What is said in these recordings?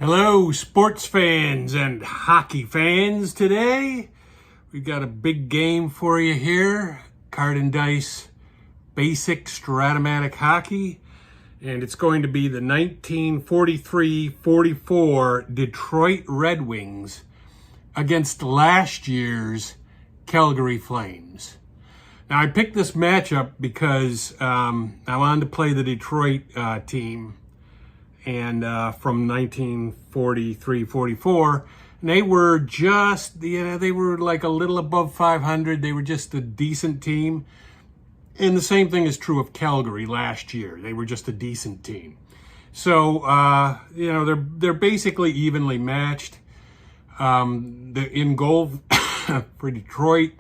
Hello, sports fans and hockey fans. Today, we've got a big game for you here. Card and Dice Basic Strat-O-Matic Hockey. And it's going to be the 1943-44 Detroit Red Wings against last year's Calgary Flames. Now, I picked this matchup because I wanted to play the Detroit team. And from 1943-44, and they were just, they were like a little above 500. They were just a decent team. And the same thing is true of Calgary last year. They were just a decent team. So, they're basically evenly matched. In goal for Detroit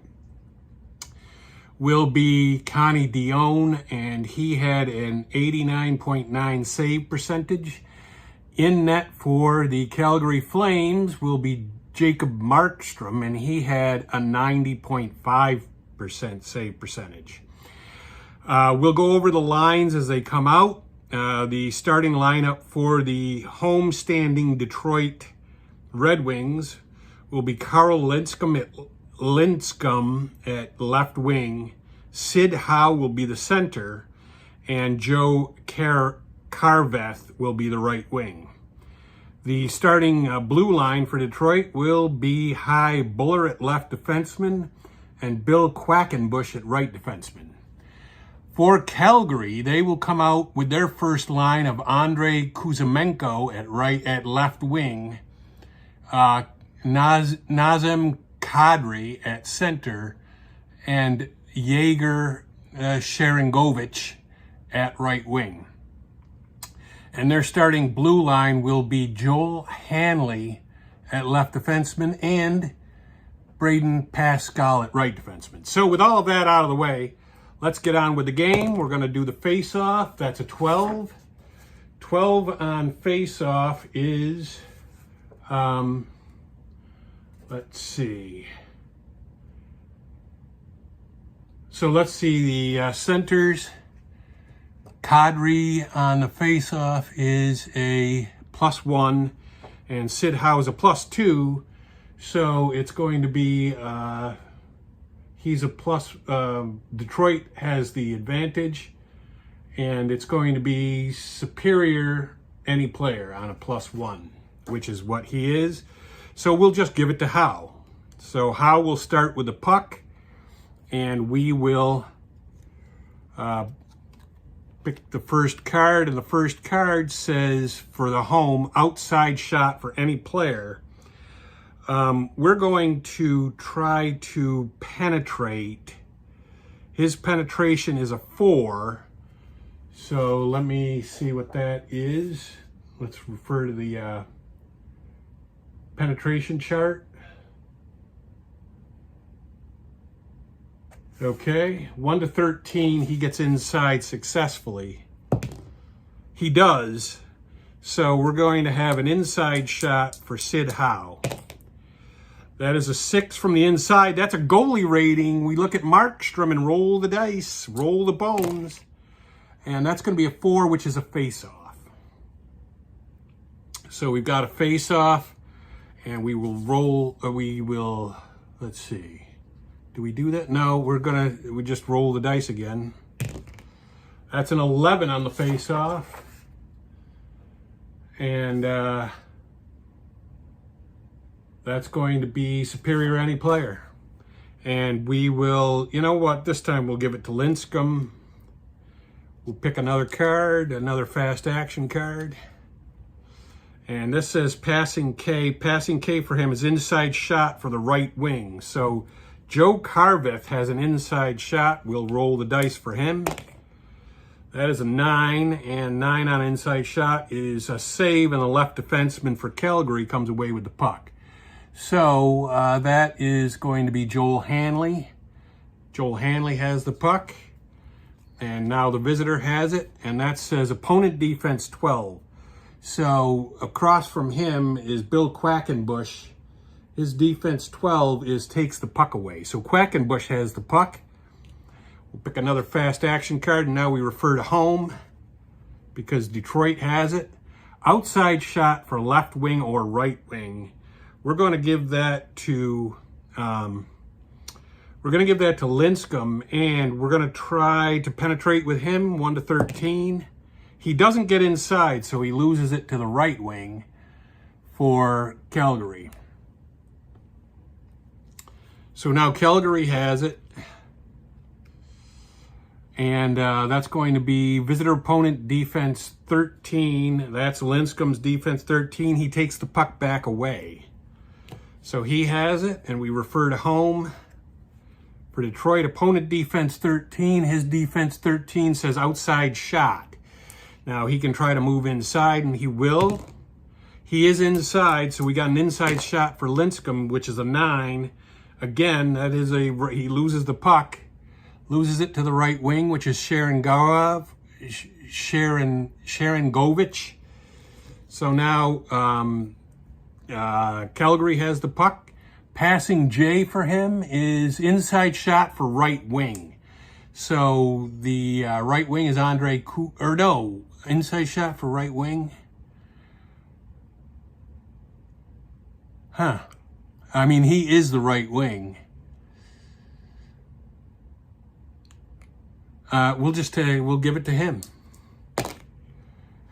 will be Connie Dion, and he had an 89.9 save percentage. In net for the Calgary Flames will be Jacob Markstrom, and he had a 90.5% save percentage. We'll go over the lines as they come out. The starting lineup for the homestanding Detroit Red Wings will be Carl Linscomb at left wing, Sid Howe will be the center, and Joe Carveth will be the right wing. The starting blue line for Detroit will be Hy Buller at left defenseman and Bill Quackenbush at right defenseman. For Calgary, they will come out with their first line of Andrei Kuzmenko at left wing, Nazem Kadri at center, and Yegor Sharangovich at right wing. And their starting blue line will be Joel Hanley at left defenseman and Braden Pascal at right defenseman. So with all of that out of the way, let's get on with the game. We're going to do the face-off. That's a 12. 12 on face-off is... let's see. So let's see the centers. Kadri on the face-off is a +1, and Sid Howe is a +2. So it's going to be, he's a plus, Detroit has the advantage, and it's going to be superior any player on a +1, which is what he is. So we'll just give it to Howe. So Howe will start with the puck, and we will pick the first card. And the first card says for the home, outside shot for any player. We're going to try to penetrate. His penetration is a 4. So let me see what that is. Let's refer to the penetration chart. Okay, 1 to 13, he gets inside successfully. He does. So we're going to have an inside shot for Sid Howe. That is a 6 from the inside. That's a goalie rating. We look at Markstrom and roll the dice, roll the bones. And that's going to be a 4, which is a face-off. So we've got a face-off. And we will roll, let's see. Do we do that? No, we just roll the dice again. That's an 11 on the face-off. And that's going to be superior any player. And we will, you know what, this time we'll give it to Linscomb. We'll pick another card, another fast action card. And this says passing K. Passing K for him is inside shot for the right wing. So Joe Carveth has an inside shot. We'll roll the dice for him. That is a 9, and 9 on inside shot is a save, and the left defenseman for Calgary comes away with the puck. So that is going to be Joel Hanley. Joel Hanley has the puck, and now the visitor has it, and that says opponent defense 12. So across from him is Bill Quackenbush. His defense 12 takes the puck away. So Quackenbush has the puck. We'll pick another fast action card, and now we refer to home because Detroit has it. outside shot for left wing or right wing. We're going to give that to Linscomb, and we're going to try to penetrate with him 1-13. He doesn't get inside, so he loses it to the right wing for Calgary. So now Calgary has it. And that's going to be visitor opponent defense 13. That's Linscomb's defense 13. He takes the puck back away. So he has it, and we refer to home. For Detroit, opponent defense 13. His defense 13 says outside shot. Now he can try to move inside, and he will. He is inside, so we got an inside shot for Linscomb, which is a 9. Again, that is he loses the puck. Loses it to the right wing, which is Sharon Govich. So now Calgary has the puck. Passing J for him is inside shot for right wing. So the right wing is inside shot for right wing. I mean, he is the right wing. We'll give it to him.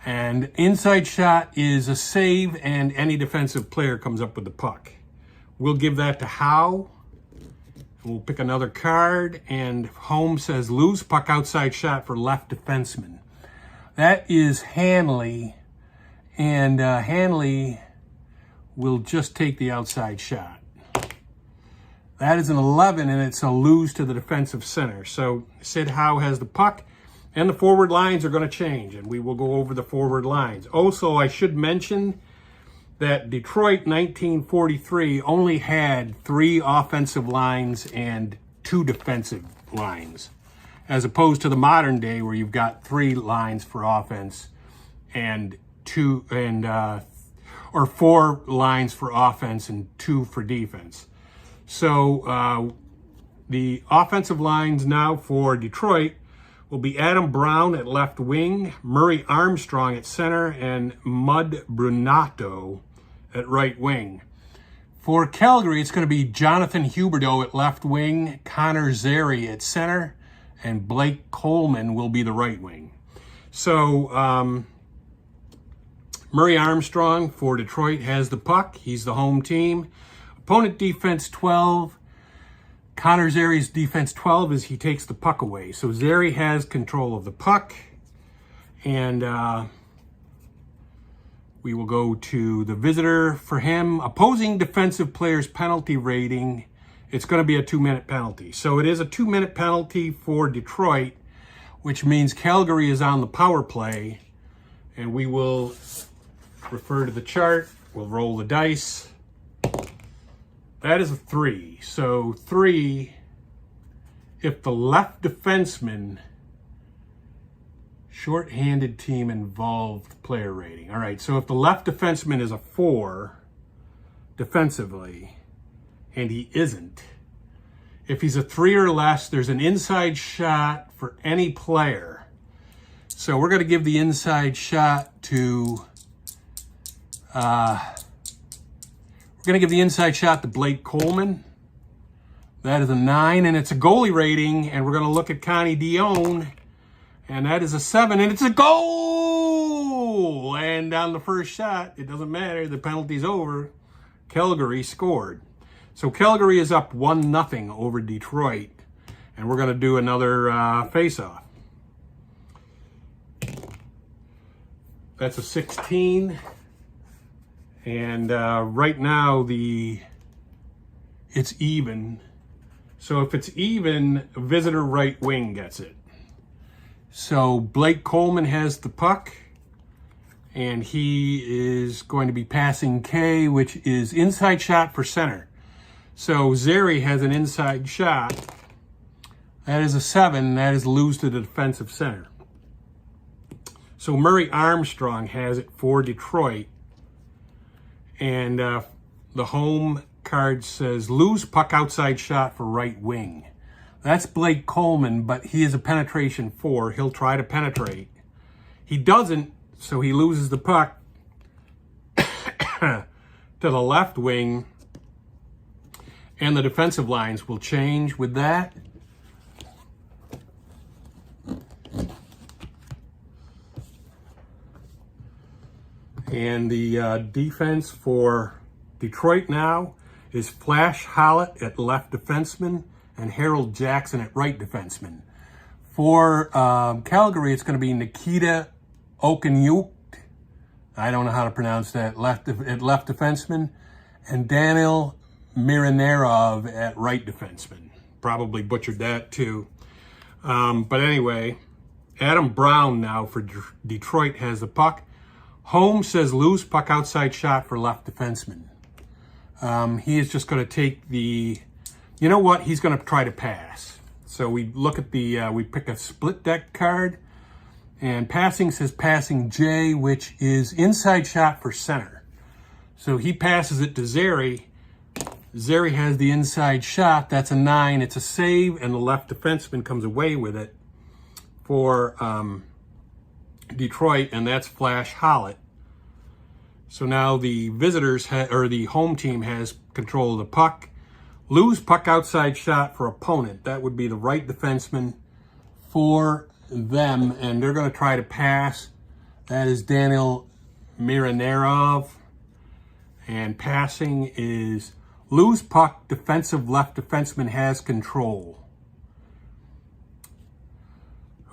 And inside shot is a save, and any defensive player comes up with the puck. We'll give that to Howe. We'll pick another card, and home says lose puck outside shot for left defenseman. That is Hanley, and Hanley will just take the outside shot. That is an 11, and it's a lose to the defensive center. So Sid Howe has the puck, and the forward lines are going to change, and we will go over the forward lines. Also, I should mention that Detroit 1943 only had 3 offensive lines and 2 defensive lines, as opposed to the modern day where you've got 3 lines for offense and 4 lines for offense and 2 for defense. So the offensive lines now for Detroit will be Adam Brown at left wing, Murray Armstrong at center, and Mud Brunato at right wing. For Calgary, it's going to be Jonathan Huberdeau at left wing, Connor Zary at center, and Blake Coleman will be the right wing. So Murray Armstrong for Detroit has the puck. He's the home team. Opponent defense 12. Connor Zary's defense 12 is he takes the puck away. So Zary has control of the puck. And we will go to the visitor for him. Opposing defensive player's penalty rating. It's going to be a 2-minute penalty. So it is a 2-minute penalty for Detroit, which means Calgary is on the power play. And we will refer to the chart. We'll roll the dice. That is a 3. So 3, if the left defenseman, short-handed team involved player rating. All right, so if the left defenseman is a 4 defensively, and he isn't, if he's a 3 or less, there's an inside shot for any player. So we're going to give the inside shot to Blake Coleman. That is a 9, and it's a goalie rating, and we're going to look at Connie Dion, and that is a 7, and it's a goal! And on the first shot, it doesn't matter, the penalty's over. Calgary scored. So Calgary is up 1-0 over Detroit, and we're going to do another face-off. That's a 16. And right now, it's even. So if it's even, visitor right wing gets it. So Blake Coleman has the puck, and he is going to be passing K, which is inside shot for center. So Zary has an inside shot. That is a 7. That is lose to the defensive center. So Murray Armstrong has it for Detroit. And the home card says lose puck outside shot for right wing. That's Blake Coleman, but he is a penetration 4. He'll try to penetrate. He doesn't, so he loses the puck. to the left wing, and the defensive lines will change with that. And the defense for Detroit now is Flash Hollett at left defenseman and Harold Jackson at right defenseman. For Calgary, it's going to be Nikita Okanyuk, I don't know how to pronounce that, at left defenseman, and Daniel Miranarov at right defenseman. Probably butchered that too. But anyway, Adam Brown now for Detroit has the puck. Holmes says loose puck outside shot for left defenseman. He is just going to take the, you know what, he's going to try to pass. So we look at the, we pick a split deck card, and passing says passing J, which is inside shot for center. So he passes it to Zary. Zary has the inside shot. That's a 9. It's a save, and the left defenseman comes away with it for Detroit, and that's Flash Hollett. So now the visitors, or the home team, has control of the puck. Lose puck outside shot for opponent. That would be the right defenseman for them, and they're going to try to pass. That is Daniel Miranarov. And passing is lose puck, defensive left defenseman has control.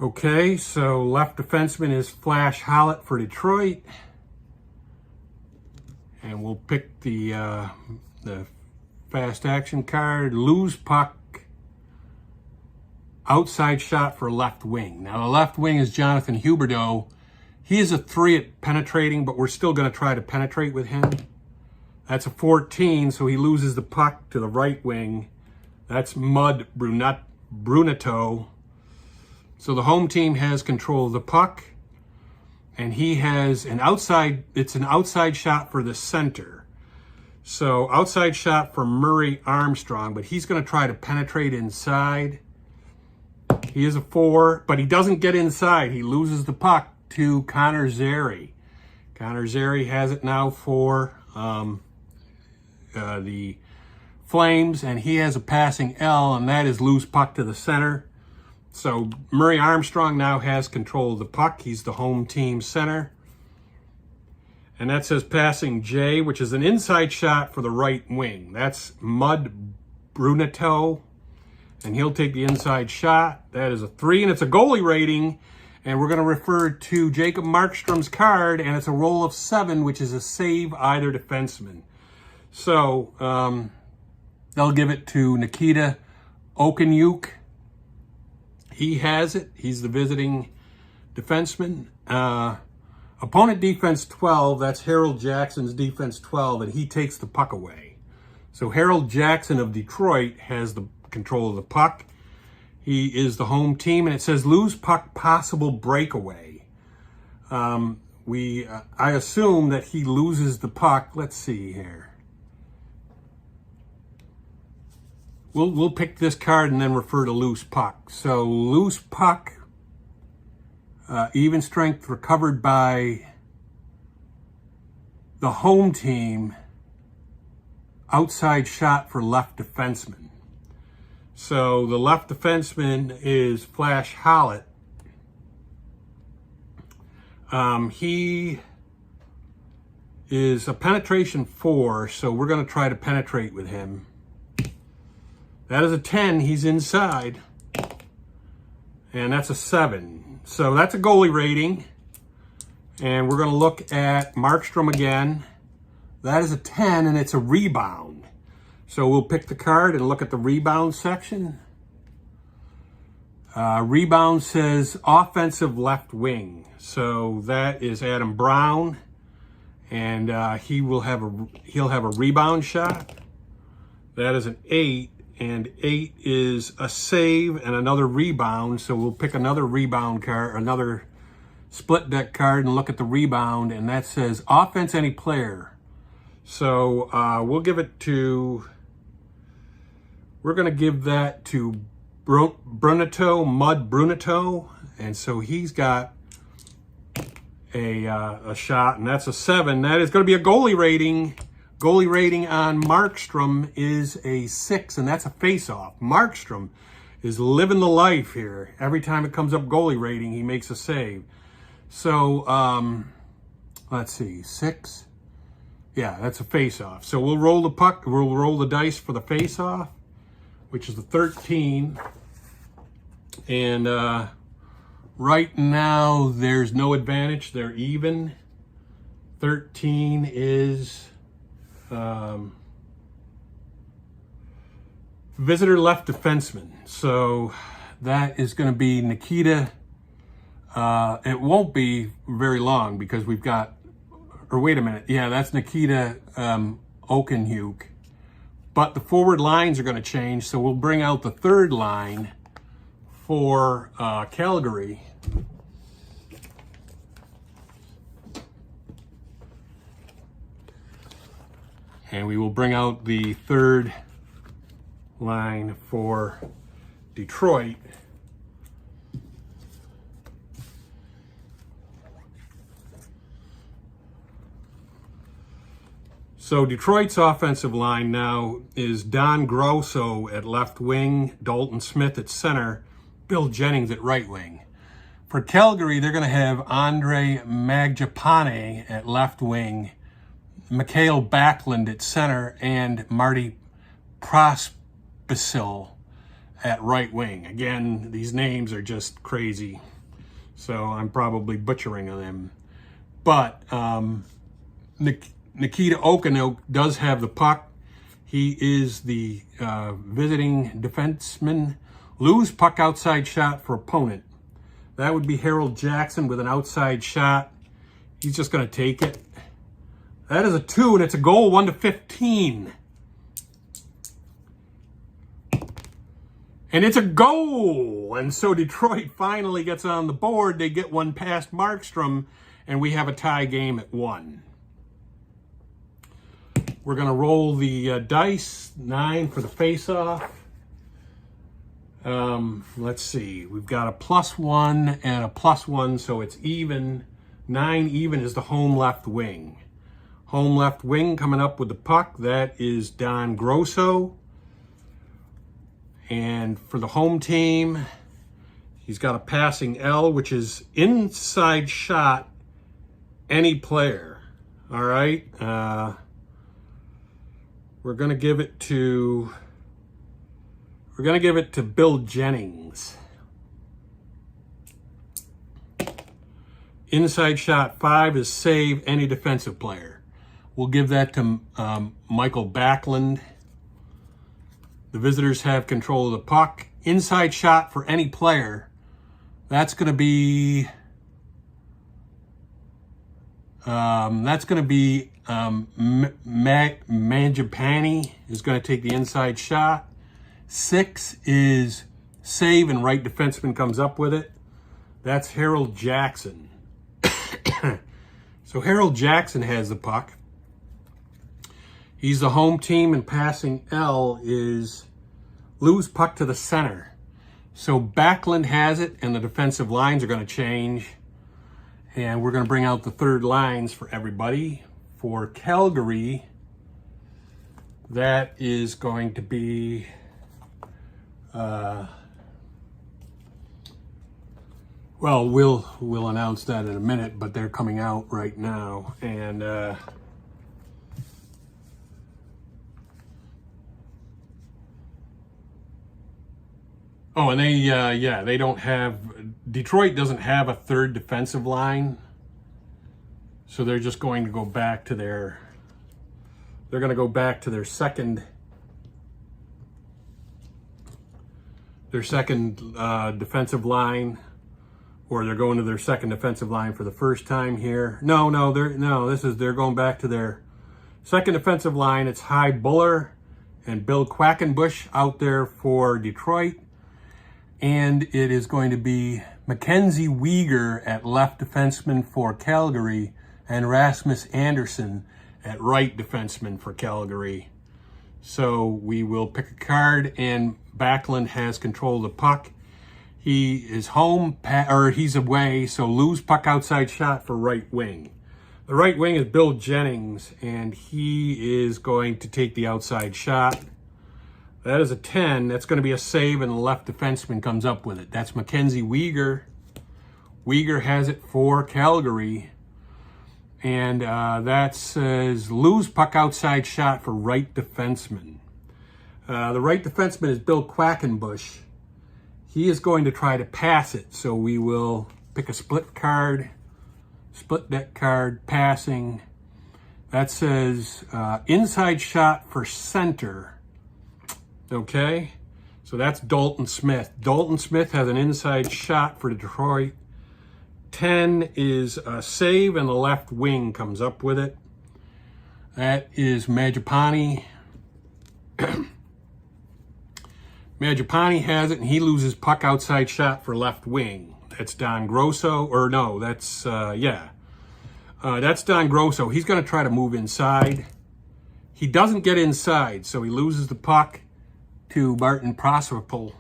Okay, so left defenseman is Flash Hollett for Detroit. And we'll pick the fast action card. Lose puck, outside shot for left wing. Now the left wing is Jonathan Huberdeau. He is a 3 at penetrating, but we're still going to try to penetrate with him. That's a 14, so he loses the puck to the right wing. That's Mud Brunato. So the home team has control of the puck, and he has an outside, it's an outside shot for the center. So outside shot for Murray Armstrong, but he's going to try to penetrate inside. He is a 4, but he doesn't get inside. He loses the puck to Connor Zary. Connor Zary has it now for the Flames, and he has a passing L, and that is loose puck to the center. So Murray Armstrong now has control of the puck. He's the home team center. And that says passing J, which is an inside shot for the right wing. That's Mud Brunato, and he'll take the inside shot. That is a 3, and it's a goalie rating. And we're going to refer to Jacob Markstrom's card, and it's a roll of 7, which is a save either defenseman. So they'll give it to Nikita Okanyuk. He has it. He's the visiting defenseman. Opponent defense 12, that's Harold Jackson's defense 12, and he takes the puck away. So Harold Jackson of Detroit has the control of the puck. He is the home team, and it says lose puck, possible breakaway. I assume that he loses the puck. Let's see here. We'll pick this card and then refer to loose puck. So loose puck, even strength recovered by the home team, outside shot for left defenseman. So the left defenseman is Flash Hollett. He is a penetration 4, so we're going to try to penetrate with him. That is a 10. He's inside. And that's a 7. So that's a goalie rating. And we're going to look at Markstrom again. That is a 10, and it's a rebound. So we'll pick the card and look at the rebound section. Rebound says offensive left wing. So that is Adam Brown. And he'll have a rebound shot. That is an 8. And 8 is a save and another rebound. So we'll pick another rebound card, another split deck card, and look at the rebound. And that says offense any player. So we'll give it to, we're going to give that to Brunato, Mud Brunato. And so he's got a shot, and that's a 7. That is going to be a goalie rating. Goalie rating on Markstrom is a 6, and that's a face-off. Markstrom is living the life here. Every time it comes up goalie rating, he makes a save. So, let's see, 6. Yeah, that's a face-off. So we'll roll the puck. We'll roll the dice for the face-off, which is the 13. And right now, there's no advantage. They're even. 13 is visitor left defenseman. So that is going to be Nikita. It won't be very long because we've got, or wait a minute. Yeah, that's Nikita Okenhuk. But the forward lines are going to change. So we'll bring out the third line for Calgary. And we will bring out the third line for Detroit. So Detroit's offensive line now is Don Grosso at left wing, Dalton Smith at center, Bill Jennings at right wing. For Calgary, they're going to have Andre Magjapane at left wing, Mikhail Backlund at center, and Marty Prospisil at right wing. Again, these names are just crazy, so I'm probably butchering them. But Nikita Okenhuk does have the puck. He is the visiting defenseman. Lose puck outside shot for opponent. That would be Harold Jackson with an outside shot. He's just going to take it. That is a 2, and it's a goal, 1-15. And it's a goal! And so Detroit finally gets on the board. They get one past Markstrom, and we have a tie game at 1. We're going to roll the dice, 9 for the face-off. Let's see. We've got a +1 and a +1, so it's even. 9 even is the home left wing. Home left wing coming up with the puck. That is Don Grosso. And for the home team, he's got a passing L, which is inside shot any player. All right. We're going to give it to Bill Jennings. Inside shot 5 is save any defensive player. We'll give that to Michael Backlund. The visitors have control of the puck. Inside shot for any player. That's going to be Mangiapane is going to take the inside shot. 6 is save and right defenseman comes up with it. That's Harold Jackson. So Harold Jackson has the puck. He's the home team, and passing L is lose puck to the center. So Backlund has it, and the defensive lines are going to change. And we're going to bring out the third lines for everybody. For Calgary, that is going to be well, we'll announce that in a minute, but they're coming out right now. And oh, and they don't have, Detroit doesn't have a third defensive line. So they're just going to go back to their second defensive line, or they're going to their second defensive line for the first time here. They're going back to their second defensive line. It's Hy Buller and Bill Quackenbush out there for Detroit. And it is going to be Mackenzie Weegar at left defenseman for Calgary and Rasmus Anderson at right defenseman for Calgary. So we will pick a card, and Backlund has control of the puck. He is home, or he's away, so lose puck outside shot for right wing. The right wing is Bill Jennings, and he is going to take the outside shot. That is a 10. That's going to be a save, and the left defenseman comes up with it. That's Mackenzie Weegar. Weegar has it for Calgary. And that says lose puck outside shot for right defenseman. The right defenseman is Bill Quackenbush. He is going to try to pass it, so we will pick a split deck card, passing. That says inside shot for center. Okay, so that's Dalton Smith. Dalton Smith has an inside shot for Detroit. 10 is a save, and the left wing comes up with it. That is Majapani. Majapani has it, and he loses puck outside shot for left wing. That's Don Grosso, or no, that's, that's Don Grosso. He's going to try to move inside. He doesn't get inside, so he loses the puck to Martin Proserpine.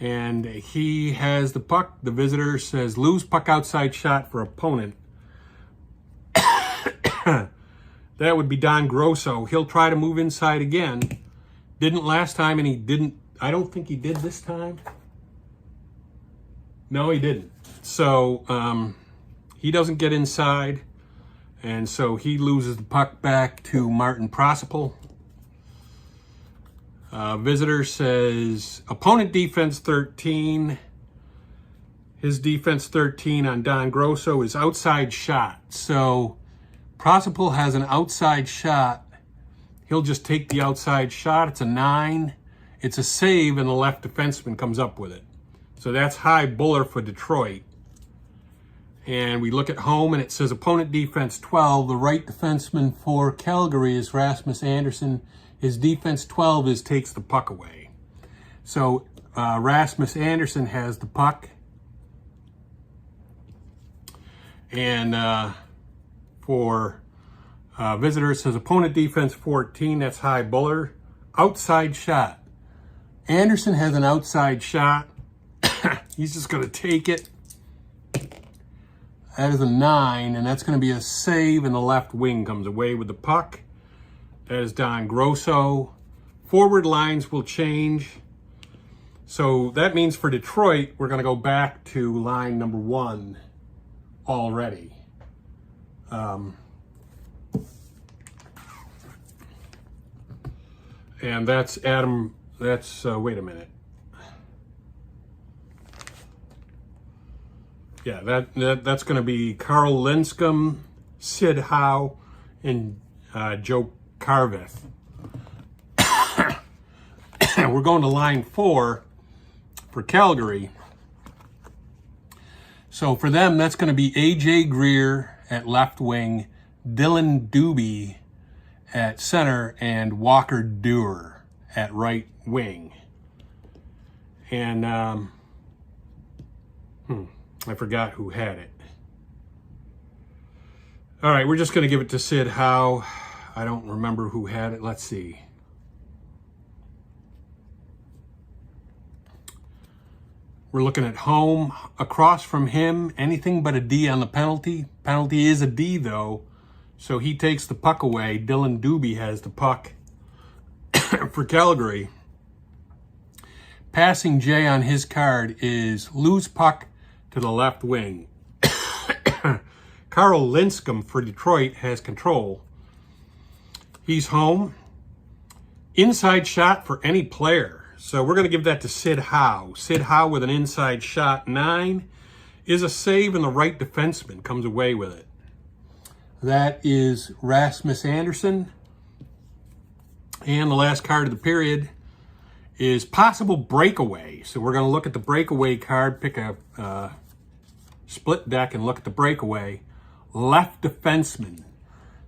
And he has the puck. The visitor says lose puck outside shot for opponent. That would be Don Grosso. He'll try to move inside again. Didn't last time, and he didn't. I don't think he did this time. No, he didn't. So he doesn't get inside, and so he loses the puck back to Martin Proserpine. Visitor says opponent defense 13. His defense 13 on Don Grosso is outside shot. So Proserpine has an outside shot. He'll just take the outside shot. It's a 9. It's a save, and the left defenseman comes up with it. So that's high buller for Detroit. And we look at home, and it says opponent defense 12. The right defenseman for Calgary is Rasmus Andersson. His defense 12 is takes the puck away. So Rasmus Andersson has the puck. And for visitors, says opponent defense 14. That's high buller. Outside shot. Andersson has an outside shot. He's just going to take it. That is a 9, and that's going to be a save, and the left wing comes away with the puck. That is Don Grosso. Forward lines will change. So that means for Detroit, we're going to go back to line number 1 already. And that's Adam, that's, wait a minute. Yeah, that's going to be Carl Lindstrom, Sid Howe, and Joe Carveth. We're going to line 4 for Calgary. So for them, that's going to be A.J. Greer at left wing, Dylan Dubé at center, and Walker Duehr at right wing. And I forgot who had it. All right, we're just going to give it to Sid Howe. I don't remember who had it. Let's see. We're looking at home. Across from him, anything but a D on the penalty. Penalty is a D, though. So he takes the puck away. Dylan Dubé has the puck for Calgary. Passing J on his card is lose puck to the left wing. Carl Lindstrom for Detroit has control. He's home. Inside shot for any player. So we're going to give that to Sid Howe. Sid Howe with an inside shot. 9 is a save, and the right defenseman comes away with it. That is Rasmus Andersson. And the last card of the period is possible breakaway. So we're going to look at the breakaway card, pick a split deck and look at the breakaway. Left defenseman.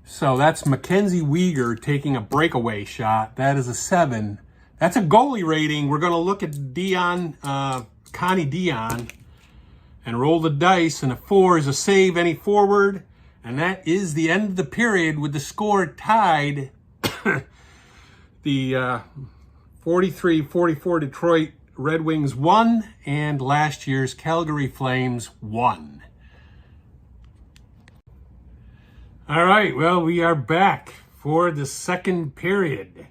So that's Mackenzie Weegar taking a breakaway shot. That is a 7. That's a goalie rating. We're going to look at Dion, Connie Dion, and roll the dice. And a 4 is a save, any forward. And that is the end of the period with the score tied. The 43-44 Detroit Red Wings 1 and last year's Calgary Flames 1. All right, well, we are back for the second period.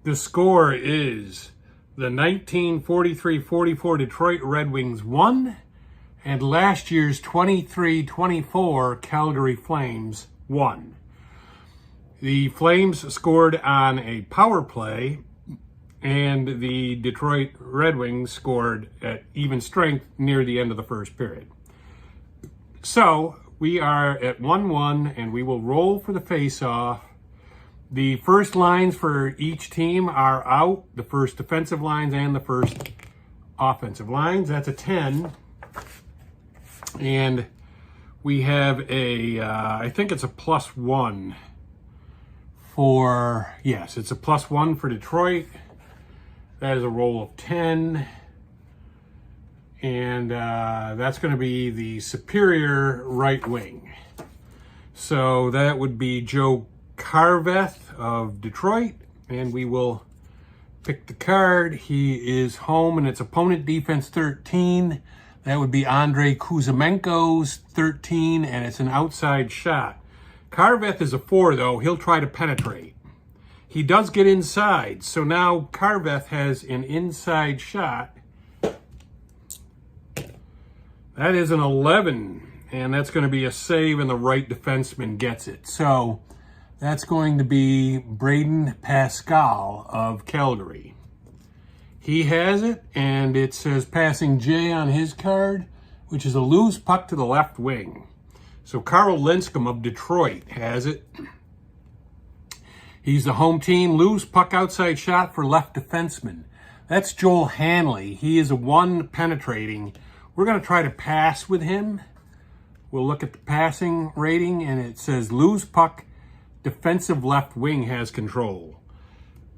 The score is the 1943-44 Detroit Red Wings 1 and last year's 23-24 Calgary Flames 1. The Flames scored on a power play, and the Detroit Red Wings scored at even strength near the end of the first period. So we are at 1-1, and we will roll for the face-off. The first lines for each team are out, the first defensive lines and the first offensive lines. That's a 10. And we have a, I think it's a +1 for, yes, it's a +1 for Detroit. That is a roll of 10. And that's going to be the superior right wing. So that would be Joe Carveth of Detroit. And we will pick the card. He is home and it's opponent defense 13. That would be Andrei Kuzmenko's 13, and it's an outside shot. Carveth is a 4, though. He'll try to penetrate. He does get inside, so now Carveth has an inside shot. That is an 11, and that's going to be a save, and the right defenseman gets it. So that's going to be Braden Pascal of Calgary. He has it, and it says passing J on his card, which is a loose puck to the left wing. So Carl Linscomb of Detroit has it. He's the home team. Loose puck outside shot for left defenseman. That's Joel Hanley. He is a 1 penetrating. We're going to try to pass with him. We'll look at the passing rating, and it says loose puck, defensive left wing has control.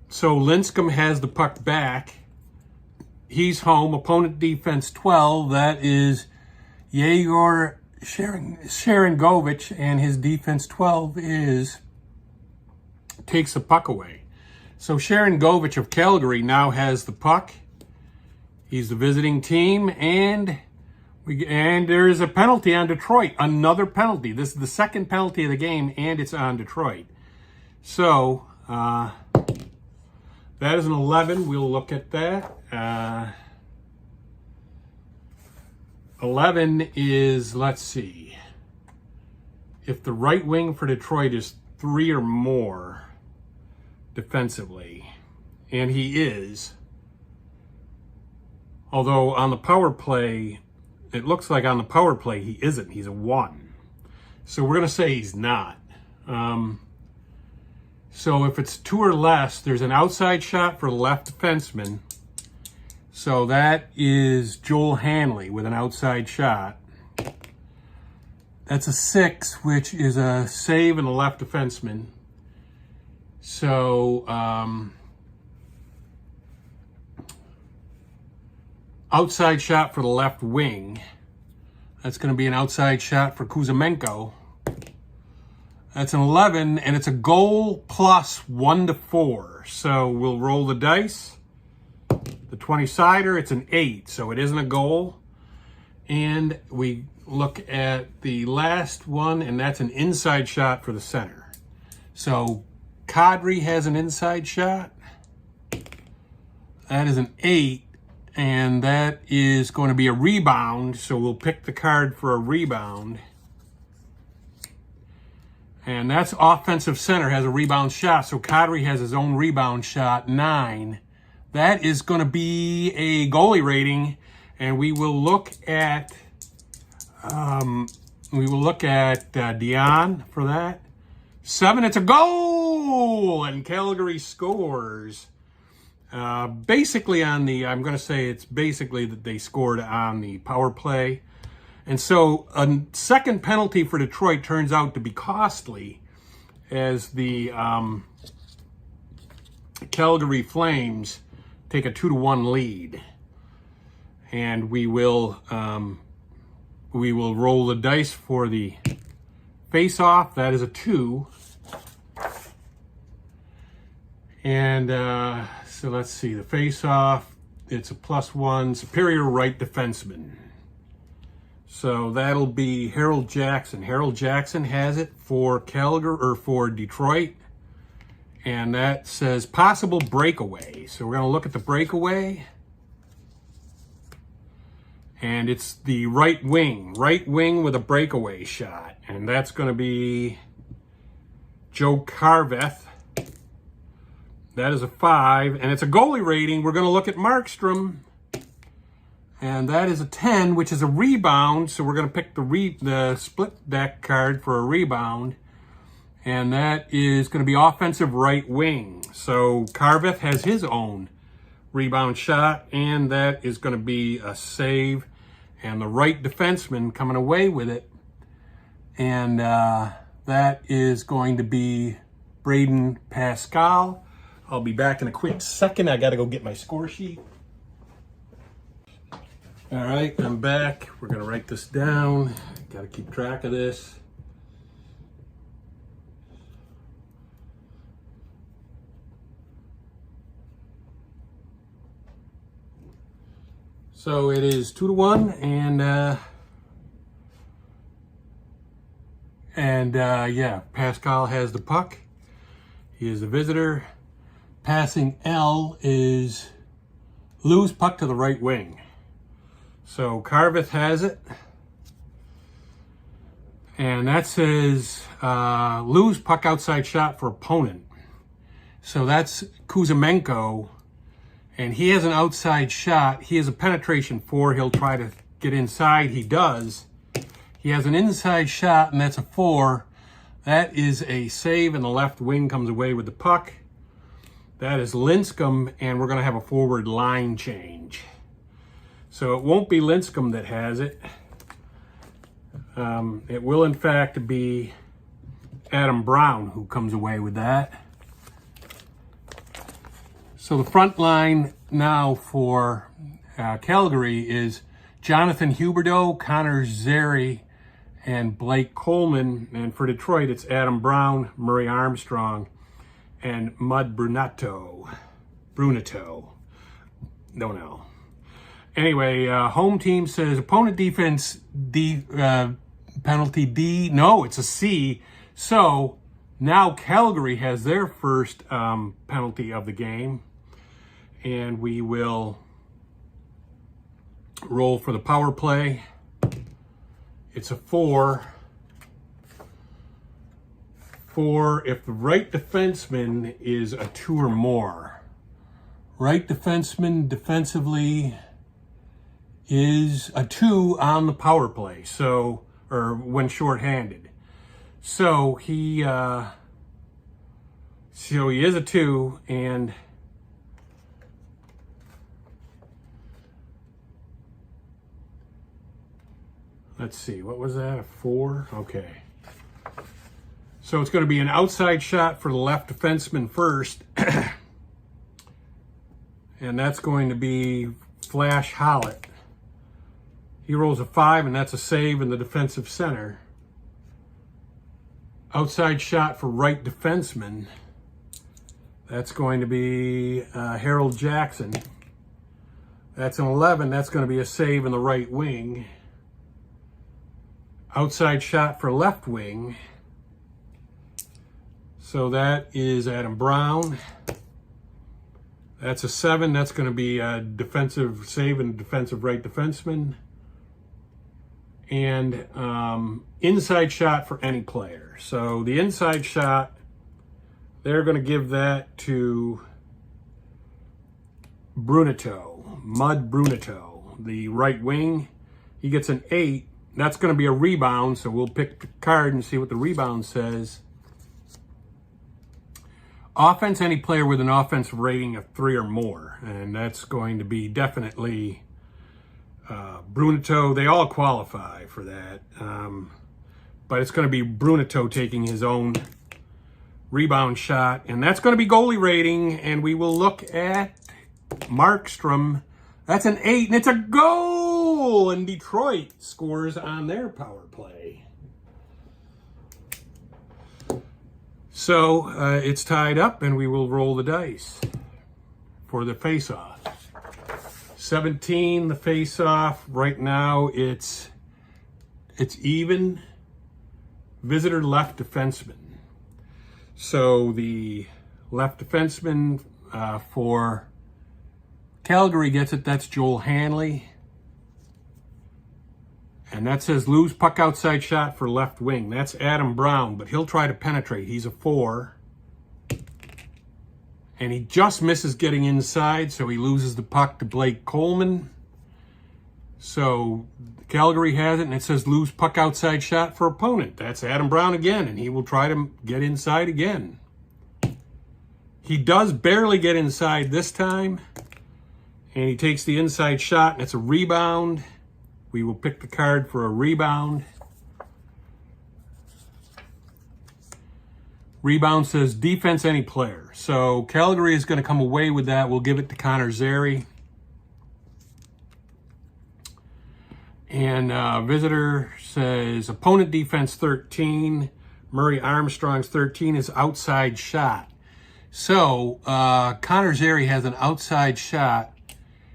So Linscomb has the puck back. He's home, opponent defense 12. That is Yegor Sharangovich, and his defense 12 takes the puck away. So Sharangovich of Calgary now has the puck. He's the visiting team, and there is a penalty on Detroit. Another penalty. This is the second penalty of the game, and it's on Detroit. So that is an 11. We'll look at that. 11 is, let's see, if the right wing for Detroit is 3 or more defensively, and he is, although on the power play, it looks like on the power play he isn't. He's a 1. So we're going to say he's not. So if it's 2 or less, there's an outside shot for the left defenseman. So that is Joel Hanley with an outside shot. That's a 6, which is a save in the left defenseman. So outside shot for the left wing. That's going to be an outside shot for Kuzmenko. That's an 11, and it's a goal plus 1 to 4. So we'll roll the dice. The 20-sider, it's an 8, so it isn't a goal. And we look at the last one, and that's an inside shot for the center. So Kadri has an inside shot. That is an 8, and that is going to be a rebound. So we'll pick the card for a rebound. And that's offensive center, has a rebound shot. So Kadri has his own rebound shot, 9. That is going to be a goalie rating, and we will look at Dion for that. 7, it's a goal, and Calgary scores. Basically on the, I'm going to say it's basically that they scored on the power play. And so a second penalty for Detroit turns out to be costly, as the Calgary Flames take a 2-1 lead. And we will roll the dice for the face-off. That is a 2. And so let's see, the face-off it's a +1 superior right defenseman. So that'll be Harold Jackson. Harold Jackson has it for Calgary or for Detroit. And that says possible breakaway. So we're going to look at the breakaway. And it's the right wing with a breakaway shot. And that's going to be Joe Carveth. That is a 5. And it's a goalie rating. We're going to look at Markstrom. And that is a 10, which is a rebound. So we're going to pick the split deck card for a rebound. And that is going to be offensive right wing. So Carveth has his own rebound shot. And that is going to be a save. And the right defenseman coming away with it. And that is going to be Braden Pascal. I'll be back in a quick second. I got to go get my score sheet. All right, I'm back. We're going to write this down. Got to keep track of this. So it is 2-1, and yeah, Pascal has the puck. He is the visitor. Passing L is loose puck to the right wing. So Carveth has it. And that says lose puck outside shot for opponent. So that's Kuzmenko. And he has an outside shot. He has a penetration 4. He'll try to get inside. He does. He has an inside shot, and that's a 4. That is a save, and the left wing comes away with the puck. That is Linscomb, and we're going to have a forward line change. So it won't be Linscomb that has it. It will, in fact, be Adam Brown who comes away with that. So the front line now for Calgary is Jonathan Huberdeau, Connor Zary, and Blake Coleman. And for Detroit, it's Adam Brown, Murray Armstrong, and Mud Brunetto. Don't know. Anyway, home team says opponent defense penalty D. No, it's a C. So now Calgary has their first penalty of the game. And we will roll for the power play. It's a 4. 4 if the right defenseman is a 2 or more. Right defenseman defensively is a 2 on the power play. So, or when shorthanded. So he is a 2, and let's see, what was that, a 4? Okay. So it's going to be an outside shot for the left defenseman first. And that's going to be Flash Hollett. He rolls a 5, and that's a save in the defensive center. Outside shot for right defenseman. That's going to be Harold Jackson. That's an 11. That's going to be a save in the right wing. Outside shot for left wing. So that is Adam Brown. That's a 7. That's going to be a defensive save and defensive right defenseman. And inside shot for any player. So the inside shot, they're going to give that to Brunetto, Mud Brunetto, the right wing. He gets an 8. That's going to be a rebound, so we'll pick the card and see what the rebound says. Offense, any player with an offensive rating of 3 or more. And that's going to be definitely Brunetto. They all qualify for that. But it's going to be Brunetto taking his own rebound shot. And that's going to be goalie rating. And we will look at Markstrom. That's an 8, and it's a goal! And Detroit scores on their power play. So it's tied up, and we will roll the dice for the face-off. 17, the face-off. Right now, it's even. Visitor left defenseman. So the left defenseman for Calgary gets it. That's Joel Hanley. And that says lose puck outside shot for left wing. That's Adam Brown, but he'll try to penetrate. He's a 4. And he just misses getting inside, so he loses the puck to Blake Coleman. So Calgary has it, and it says lose puck outside shot for opponent. That's Adam Brown again, and he will try to get inside again. He does barely get inside this time, and he takes the inside shot, and it's a rebound. We will pick the card for a rebound. Rebound says defense any player. So Calgary is going to come away with that. We'll give it to Connor Zary. And visitor says opponent defense 13. Murray Armstrong's 13 is outside shot. So Connor Zary has an outside shot.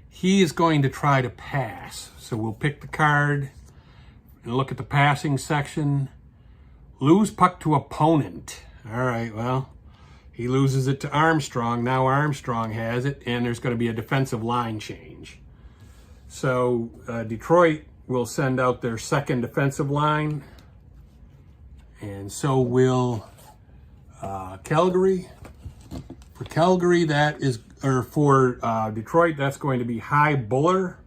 He is going to try to pass. So we'll pick the card and look at the passing section. Lose puck to opponent. All right, well, he loses it to Armstrong. Now Armstrong has it, and there's going to be a defensive line change. So Detroit will send out their second defensive line, and so will Calgary. For Calgary, for Detroit, that's going to be Hy Buller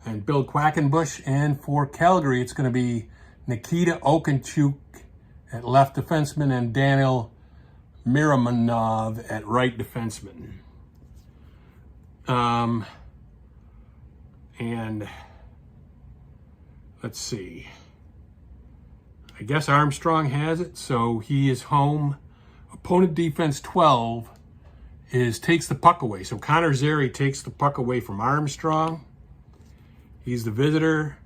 and Bill Quackenbush. And for Calgary, it's going to be Nikita Okenchuk at left defenseman and Daniel Miramanov at right defenseman. And let's see. I guess Armstrong has it, so he is home. Opponent defense 12 takes the puck away. So Connor Zary takes the puck away from Armstrong. He's the visitor.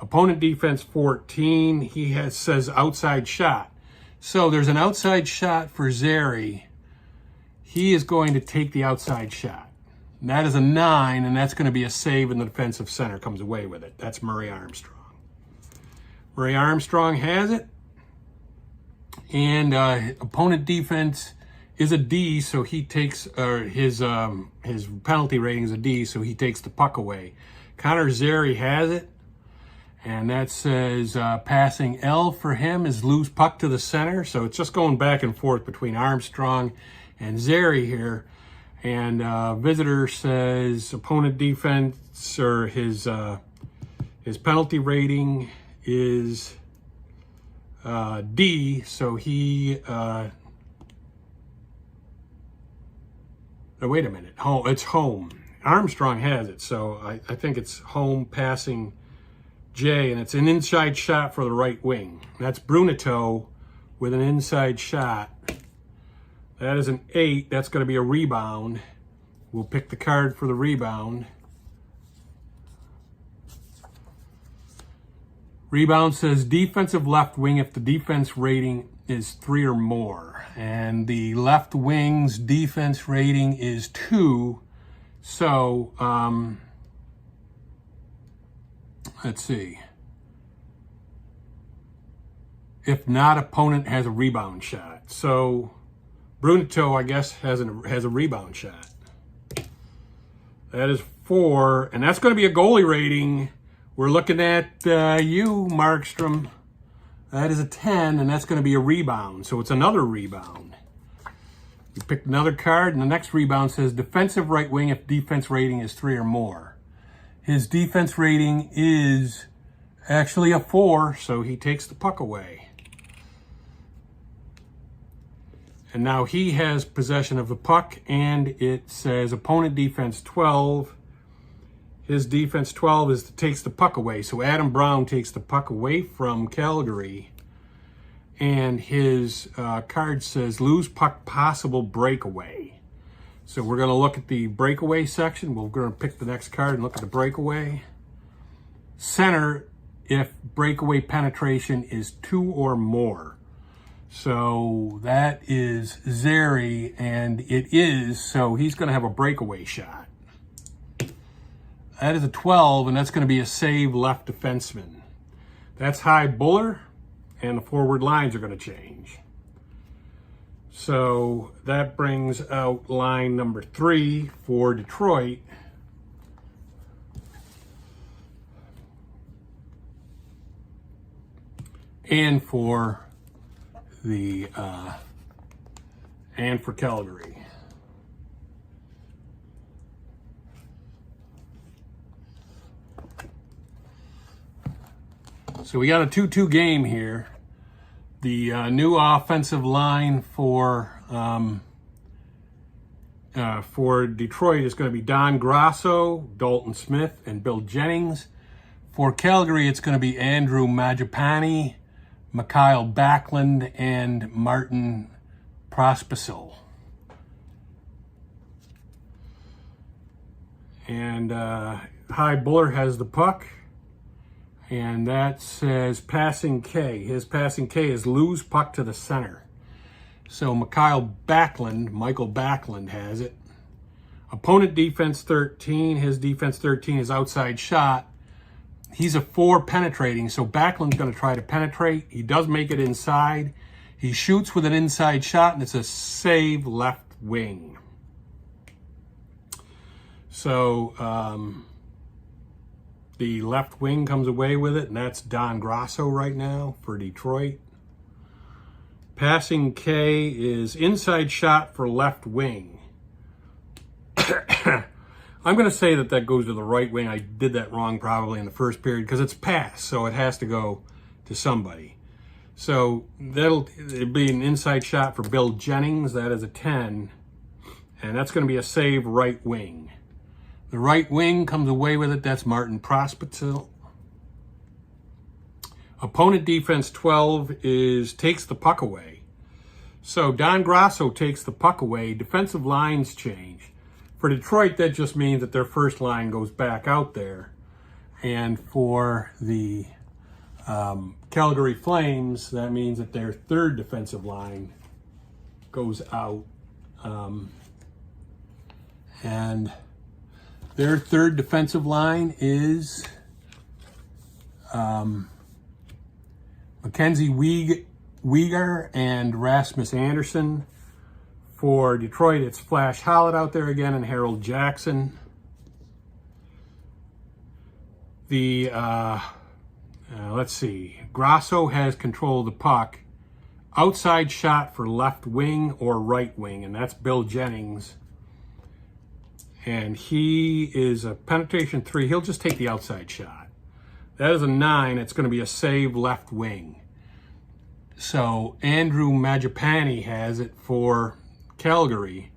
Opponent defense 14, says outside shot. So there's an outside shot for Zary. He is going to take the outside shot. And that is a 9, and that's going to be a save, and the defensive center comes away with it. That's Murray Armstrong. Murray Armstrong has it. And opponent defense is a D, so he takes his penalty rating is a D, so he takes the puck away. Connor Zary has it, and that says passing L for him is lose puck to the center. So it's just going back and forth between Armstrong and Zary here. And visitor says opponent defense, or his penalty rating is D, so he oh, wait a minute. Oh, it's home. Armstrong has it, so I think it's home passing J, and it's an inside shot for the right wing. That's Brunito with an inside shot. That is an 8. That's going to be a rebound. We'll pick the card for the rebound. Rebound says defensive left wing if the defense rating is 3 or more. And the left wing's defense rating is 2. So, let's see. If not, opponent has a rebound shot. So, Brunito, I guess, has a rebound shot. That is 4, and that's going to be a goalie rating. We're looking at you, Markstrom. That is a 10, and that's going to be a rebound. So it's another rebound. You picked another card, and the next rebound says defensive right wing if defense rating is 3 or more. His defense rating is actually a 4, so he takes the puck away. And now he has possession of the puck, and it says opponent defense 12. His defense 12 takes the puck away. So Adam Brown takes the puck away from Calgary. And his card says lose puck possible breakaway. So we're going to look at the breakaway section. We're going to pick the next card and look at the breakaway. Center if breakaway penetration is 2 or more. So that is Zary, and it is, so he's going to have a breakaway shot. That is a 12, and that's going to be a save left defenseman. That's high Buller, and the forward lines are going to change. So that brings out line number 3 for Detroit. And for the and for Calgary. So we got a 2-2 game here. The new offensive line for Detroit is going to be Don Grasso, Dalton Smith, and Bill Jennings. For Calgary, it's going to be Andrew Mangiapane, Mikhail Backlund, and Martin Prospisil. And High Buller has the puck. And that says passing K. His passing K is lose puck to the center. So Michael Backlund has it. Opponent defense 13. His defense 13 is outside shot. He's a 4 penetrating, so Backlund's going to try to penetrate. He does make it inside. He shoots with an inside shot, and it's a save left wing. So the left wing comes away with it, and that's Don Grasso right now for Detroit. Passing K is inside shot for left wing. I'm going to say that goes to the right wing. I did that wrong probably in the first period because it's pass, so it has to go to somebody. So it'll be an inside shot for Bill Jennings. That is a 10, and that's going to be a save right wing. The right wing comes away with it. That's Martin Prospisil. Opponent defense 12 takes the puck away. So Don Grasso takes the puck away. Defensive lines change. For Detroit, that just means that their first line goes back out there. And for the Calgary Flames, that means that their third defensive line goes out. And their third defensive line is Mackenzie Weegar and Rasmus Anderson. For Detroit, it's Flash Hollett out there again and Harold Jackson. Let's see. Grasso has control of the puck. Outside shot for left wing or right wing, and that's Bill Jennings. And he is a penetration 3. He'll just take the outside shot. That is a 9. It's going to be a save left wing. So Andrew Mangiapane has it for Calgary.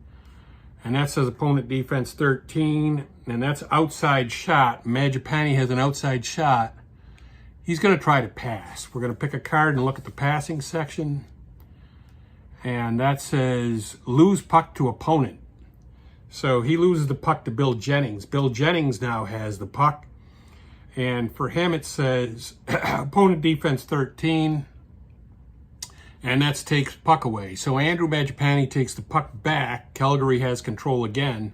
And that says opponent defense 13. And that's outside shot. Mangiapane has an outside shot. He's going to try to pass. We're going to pick a card and look at the passing section. And that says lose puck to opponent. So he loses the puck to Bill Jennings. Bill Jennings now has the puck. And for him it says opponent defense 13. And that takes puck away. So Andrew Mangiapane takes the puck back. Calgary has control again.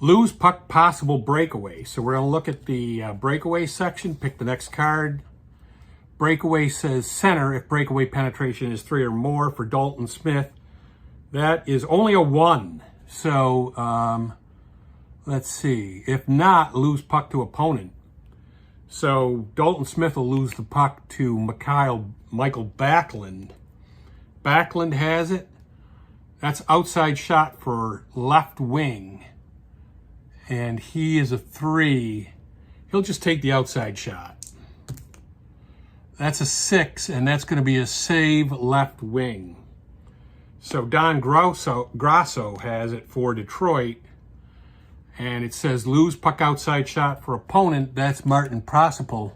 Lose puck possible breakaway. So we're going to look at the breakaway section. Pick the next card. Breakaway says center if breakaway penetration is 3 or more. For Dalton Smith, that is only a 1. So let's see. If not, lose puck to opponent. So Dalton Smith will lose the puck to Michael Backlund. Backlund has it. That's outside shot for left wing. And he is a 3. He'll just take the outside shot. That's a 6, and that's going to be a save left wing. So Don Grasso has it for Detroit. And it says lose puck outside shot for opponent. That's Martin Prospisil.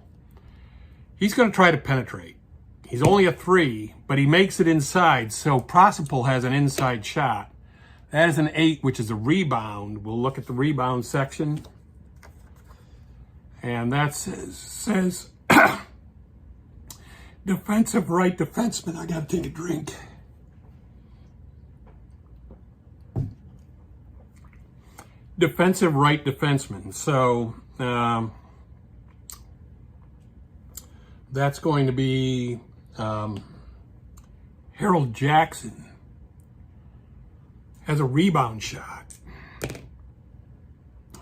He's going to try to penetrate. He's only a 3, but he makes it inside. So Prospisil has an inside shot. That is an 8, which is a rebound. We'll look at the rebound section. And that says defensive right defenseman. I got to take a drink. Defensive right defenseman. So That's going to be Harold Jackson. Has a rebound shot.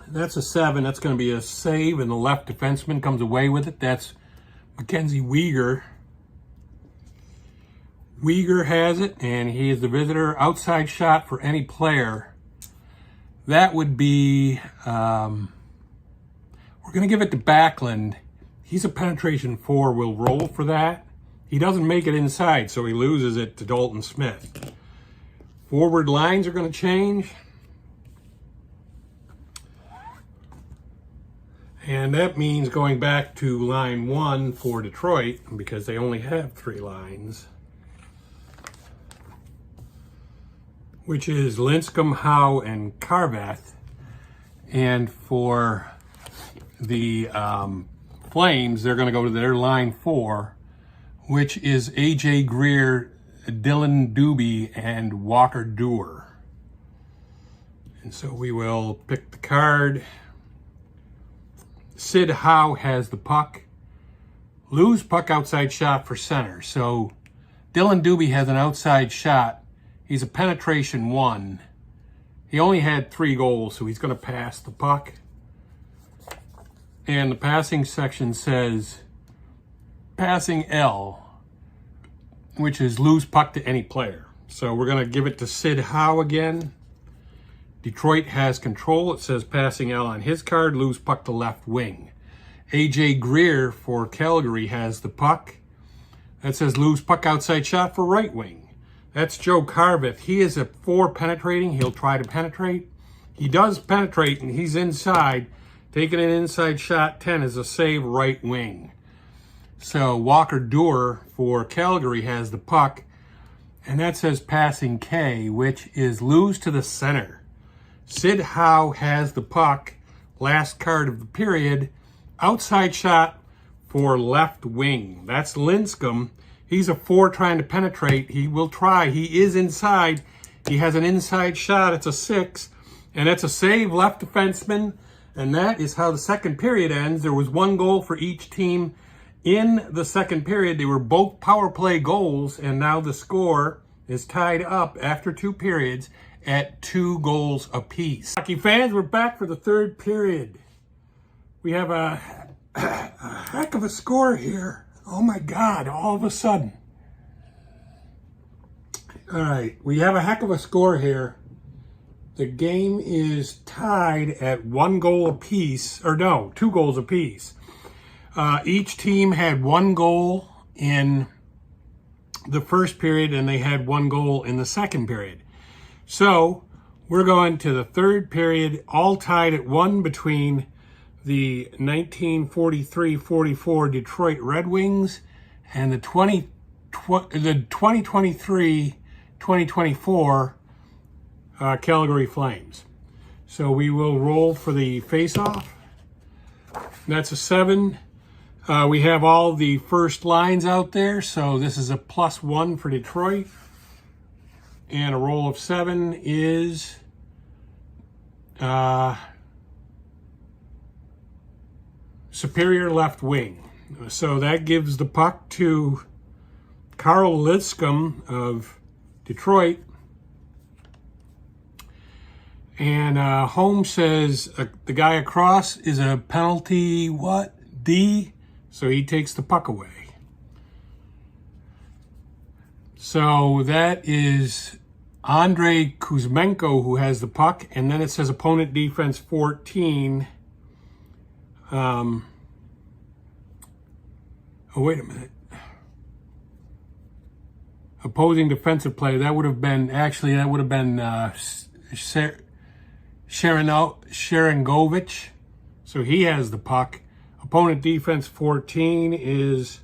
That's a 7. That's going to be a save, and the left defenseman comes away with it. That's Mackenzie Weegar. Weegar has it, and he is the visitor. Outside shot for any player. That would be, we're going to give it to Backlund. He's a penetration 4. We'll roll for that. He doesn't make it inside, so he loses it to Dalton Smith. Forward lines are going to change. And that means going back to line 1 for Detroit, because they only have 3 lines, which is Linscomb, Howe, and Carveth. And for the Flames, they're going to go to their line 4, which is A.J. Greer, Dylan Dubé, and Walker Duehr. And so we will pick the card. Sid Howe has the puck. Loose puck outside shot for center. So Dylan Dubé has an outside shot. He's a penetration 1. He only had 3 goals, so he's going to pass the puck. And the passing section says passing L, which is lose puck to any player. So we're going to give it to Sid Howe again. Detroit has control. It says passing L on his card, lose puck to left wing. A.J. Greer for Calgary has the puck. That says lose puck outside shot for right wing. That's Joe Carveth. He is a 4 penetrating. He'll try to penetrate. He does penetrate, and he's inside. Taking an inside shot, 10 is a save right wing. So Walker Duehr for Calgary has the puck. And that says passing K, which is lose to the center. Sid Howe has the puck, last card of the period, outside shot for left wing. That's Linscomb. He's a 4 trying to penetrate. He will try. He is inside. He has an inside shot. It's a 6, and it's a save left defenseman, and that is how the second period ends. There was 1 goal for each team in the second period. They were both power play goals, and now the score is tied up after 2 periods at 2 goals apiece. Hockey fans, we're back for the third period. We have a heck of a score here. Oh my God, all of a sudden. All right, we have a heck of a score here. The game is tied at 1 goal apiece, or no, 2 goals apiece. Each team had 1 goal in the first period, and they had 1 goal in the second period. So we're going to the third period, all tied at 1 between the 1943-44 Detroit Red Wings and the 2023-2024 Calgary Flames. So we will roll for the face-off. That's a 7. We have all the first lines out there, so this is a +1 for Detroit. And a roll of 7 is superior left wing. So that gives the puck to Carl Linscomb of Detroit. And Holmes says the guy across is a penalty, what? D. So he takes the puck away. So that is Andrei Kuzmenko who has the puck, and then it says opponent defense 14. Oh, wait a minute. Opposing defensive play, that would have been Sharangovich. So he has the puck. Opponent defense 14 is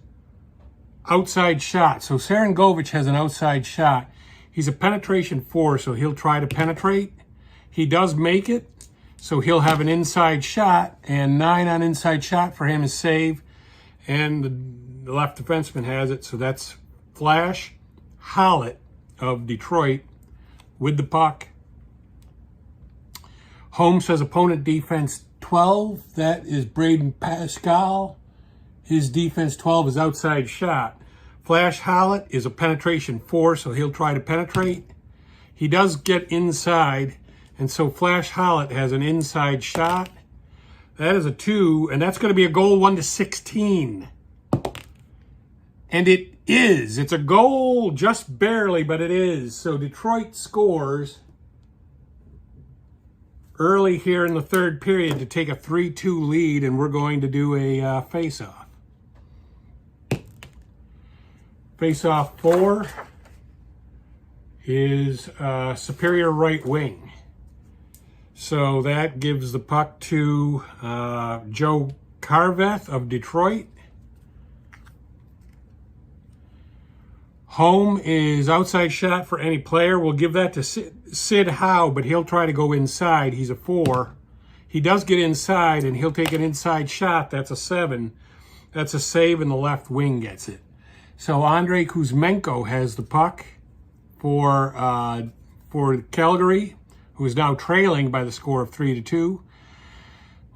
outside shot. So Sharangovich has an outside shot. He's a penetration 4, so he'll try to penetrate. He does make it, so he'll have an inside shot, and 9 on inside shot for him is save. And the left defenseman has it, so that's Flash Hollett of Detroit with the puck. Holmes says opponent defense 12, that is Braden Pascal. His defense 12 is outside shot. Flash Hallett is a penetration 4, so he'll try to penetrate. He does get inside, and so Flash Hallett has an inside shot. That is a 2, and that's going to be a goal 1-16. And it is. It's a goal, just barely, but it is. So Detroit scores early here in the third period to take a 3-2 lead, and we're going to do a face-off. Face-off 4 is Superior right wing. So that gives the puck to Joe Carveth of Detroit. Home is outside shot for any player. We'll give that to Sid Howe, but he'll try to go inside. He's a 4. He does get inside, and he'll take an inside shot. That's a 7. That's a save, and the left wing gets it. So Andrei Kuzmenko has the puck for Calgary, who is now trailing by the score of 3-2.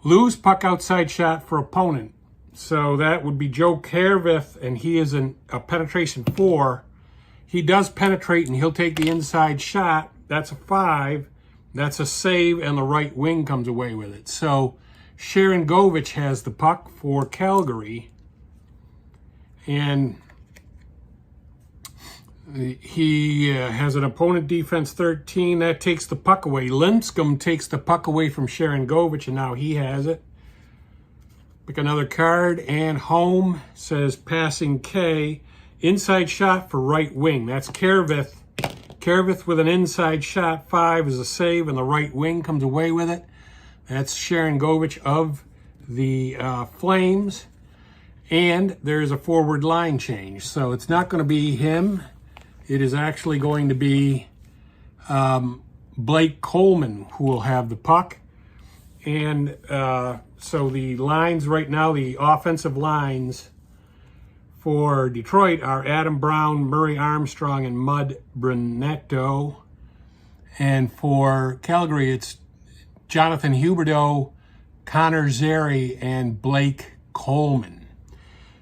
Lose puck outside shot for opponent. So that would be Joe Carveth, and he is a penetration 4. He does penetrate, and he'll take the inside shot. That's a 5. That's a save, and the right wing comes away with it. So Sharon Govich has the puck for Calgary, and he has an opponent defense 13. That takes the puck away. Linscomb takes the puck away from Sharon Govich, and now he has it. Pick another card, and Home says passing K. Inside shot for right wing. That's Carveth. Carveth with an inside shot. 5 is a save, and the right wing comes away with it. That's Sharon Govich of the Flames. And there's a forward line change. So it's not going to be him. It is actually going to be Blake Coleman who will have the puck. And so the lines right now, the offensive lines for Detroit are Adam Brown, Murray Armstrong, and Mud Brunetto. And for Calgary, it's Jonathan Huberdeau, Connor Zary, and Blake Coleman.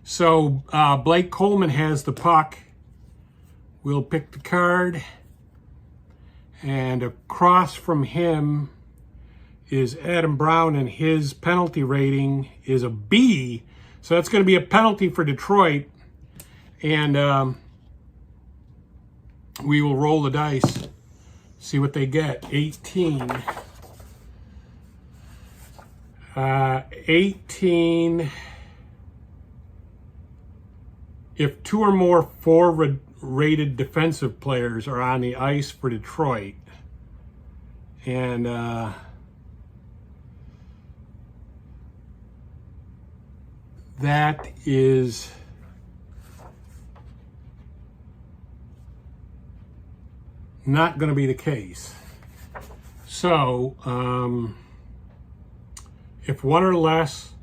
So Blake Coleman has the puck. We'll pick the card. And across from him is Adam Brown, and his penalty rating is a B. So that's going to be a penalty for Detroit. And we will roll the dice, see what they get. 18. 18. If 2 or more forward-rated defensive players are on the ice for Detroit, and that is not going to be the case. So, if 1 or less,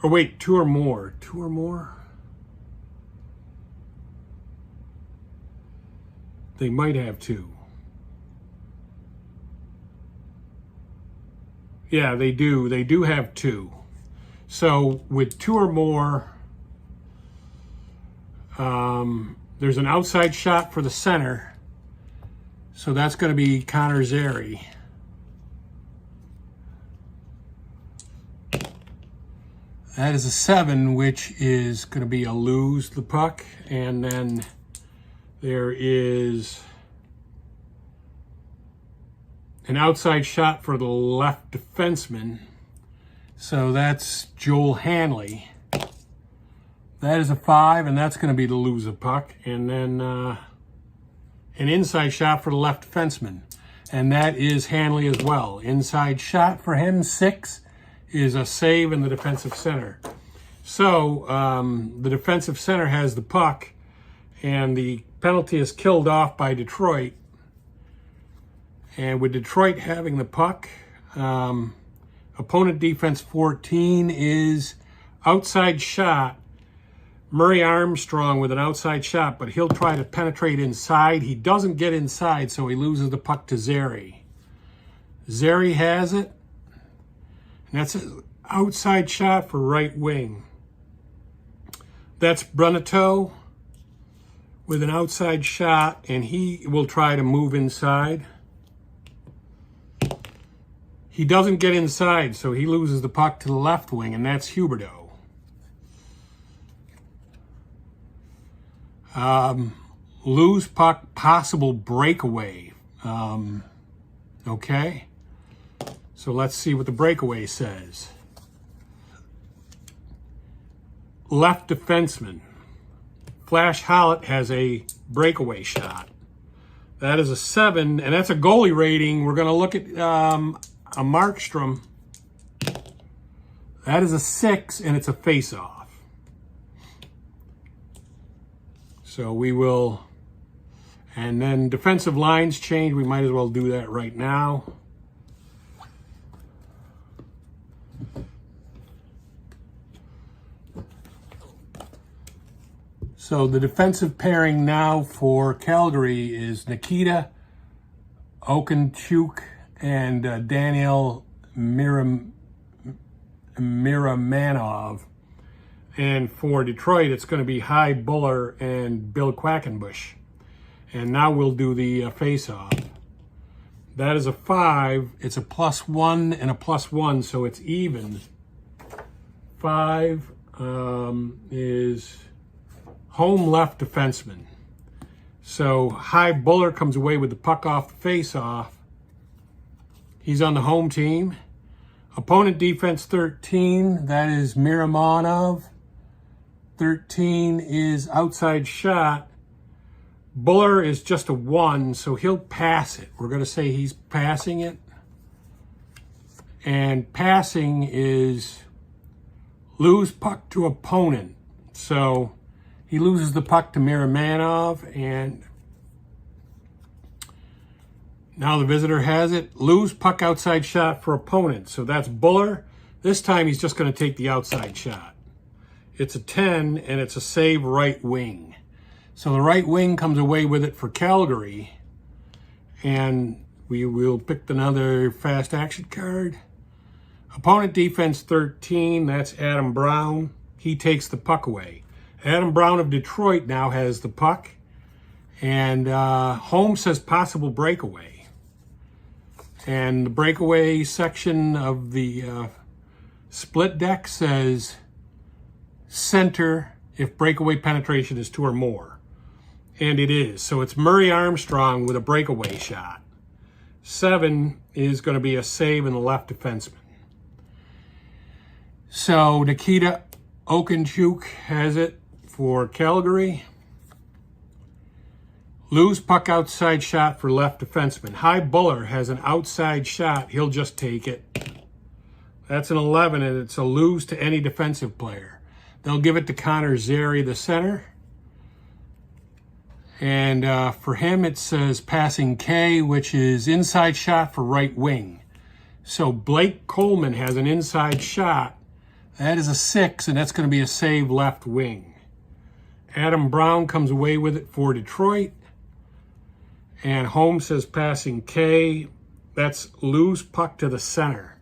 or wait, 2 or more, 2 or more, they might have 2. Yeah, they do. They do have 2. So with 2 or more, there's an outside shot for the center. So that's going to be Connor Zary. That is a 7, which is going to be a lose the puck. And then there is an outside shot for the left defenseman. So that's Joel Hanley. That is a 5, and that's going to be the lose the puck. And then an inside shot for the left defenseman. And that is Hanley as well. Inside shot for him, 6, is a save in the defensive center. So the defensive center has the puck, and the penalty is killed off by Detroit. And with Detroit having the puck, opponent defense 14 is outside shot. Murray Armstrong with an outside shot, but he'll try to penetrate inside. He doesn't get inside, so he loses the puck to Zary. Zary has it. And that's an outside shot for right wing. That's Bruneteau with an outside shot, and he will try to move inside. He doesn't get inside, so he loses the puck to the left wing, and that's Huberdeau. Lose puck, possible breakaway. Okay. So let's see what the breakaway says. Left defenseman. Flash Hallett has a breakaway shot. That is a 7, and that's a goalie rating. We're going to look at a Markstrom. That is a 6, and it's a face-off. So we will, and then defensive lines change. We might as well do that right now. So the defensive pairing now for Calgary is Nikita Okunchuk and Daniel Miramanov. And for Detroit, it's going to be Hy Buller and Bill Quackenbush. And now we'll do the face-off. That is a 5. It's a +1 and a +1, so it's even. 5 is home left defenseman. So Hy Buller comes away with the puck off the face-off. He's on the home team. Opponent defense 13, that is Miramanov. 13 is outside shot. Buller is just a 1, so he'll pass it. We're going to say he's passing it. And passing is lose puck to opponent. So he loses the puck to Miramanov, and now the visitor has it. Lose puck outside shot for opponent. So that's Buller. This time he's just going to take the outside shot. It's a 10, and it's a save right wing. So the right wing comes away with it for Calgary. And we will pick another fast action card. Opponent defense 13, that's Adam Brown. He takes the puck away. Adam Brown of Detroit now has the puck. And Holmes says possible breakaway. And the breakaway section of the split deck says center if breakaway penetration is 2 or more. And it is. So it's Murray Armstrong with a breakaway shot. 7 is going to be a save in the left defenseman. So Nikita Okunchuk has it for Calgary. Lose puck outside shot for left defenseman. Hy Buller has an outside shot. He'll just take it. That's an 11, and it's a lose to any defensive player. They'll give it to Connor Zary, the center. And for him, it says passing K, which is inside shot for right wing. So Blake Coleman has an inside shot. That is a 6, and that's going to be a save left wing. Adam Brown comes away with it for Detroit. And Holmes says passing K. That's lose puck to the center.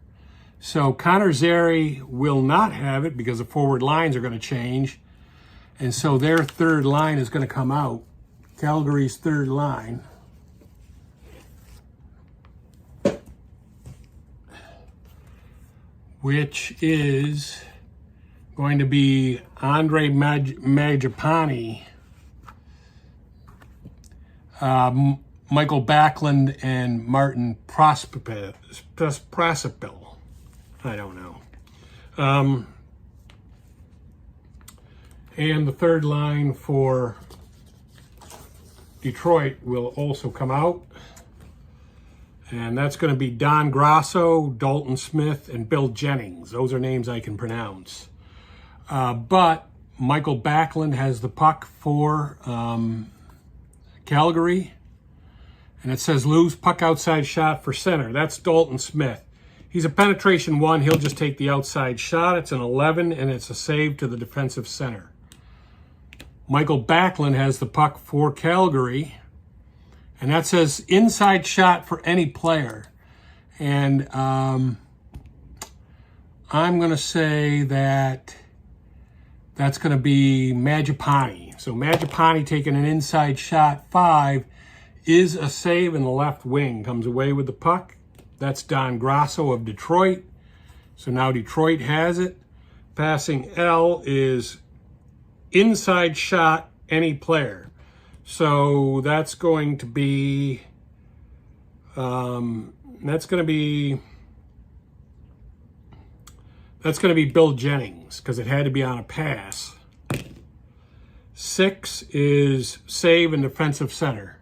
So Connor Zary will not have it because the forward lines are going to change. And so their third line is going to come out. Calgary's third line. Which is going to be Andre Mangiapane, Michael Backlund, and Martin Prospil. I don't know. And the third line for Detroit will also come out. And that's going to be Don Grosso, Dalton Smith, and Bill Jennings. Those are names I can pronounce. But Michael Backlund has the puck for Calgary. And it says lose puck outside shot for center. That's Dalton Smith. He's a penetration 1. He'll just take the outside shot. It's an 11, and it's a save to the defensive center. Michael Backlund has the puck for Calgary. And that says inside shot for any player. And I'm going to say that that's going to be Mangiapane. So Mangiapane taking an inside shot, 5, is a save in the left wing. Comes away with the puck. That's Don Grasso of Detroit. So now Detroit has it. Passing L is inside shot, any player. So that's going to be Bill Jennings, because it had to be on a pass. 6 is save and defensive center.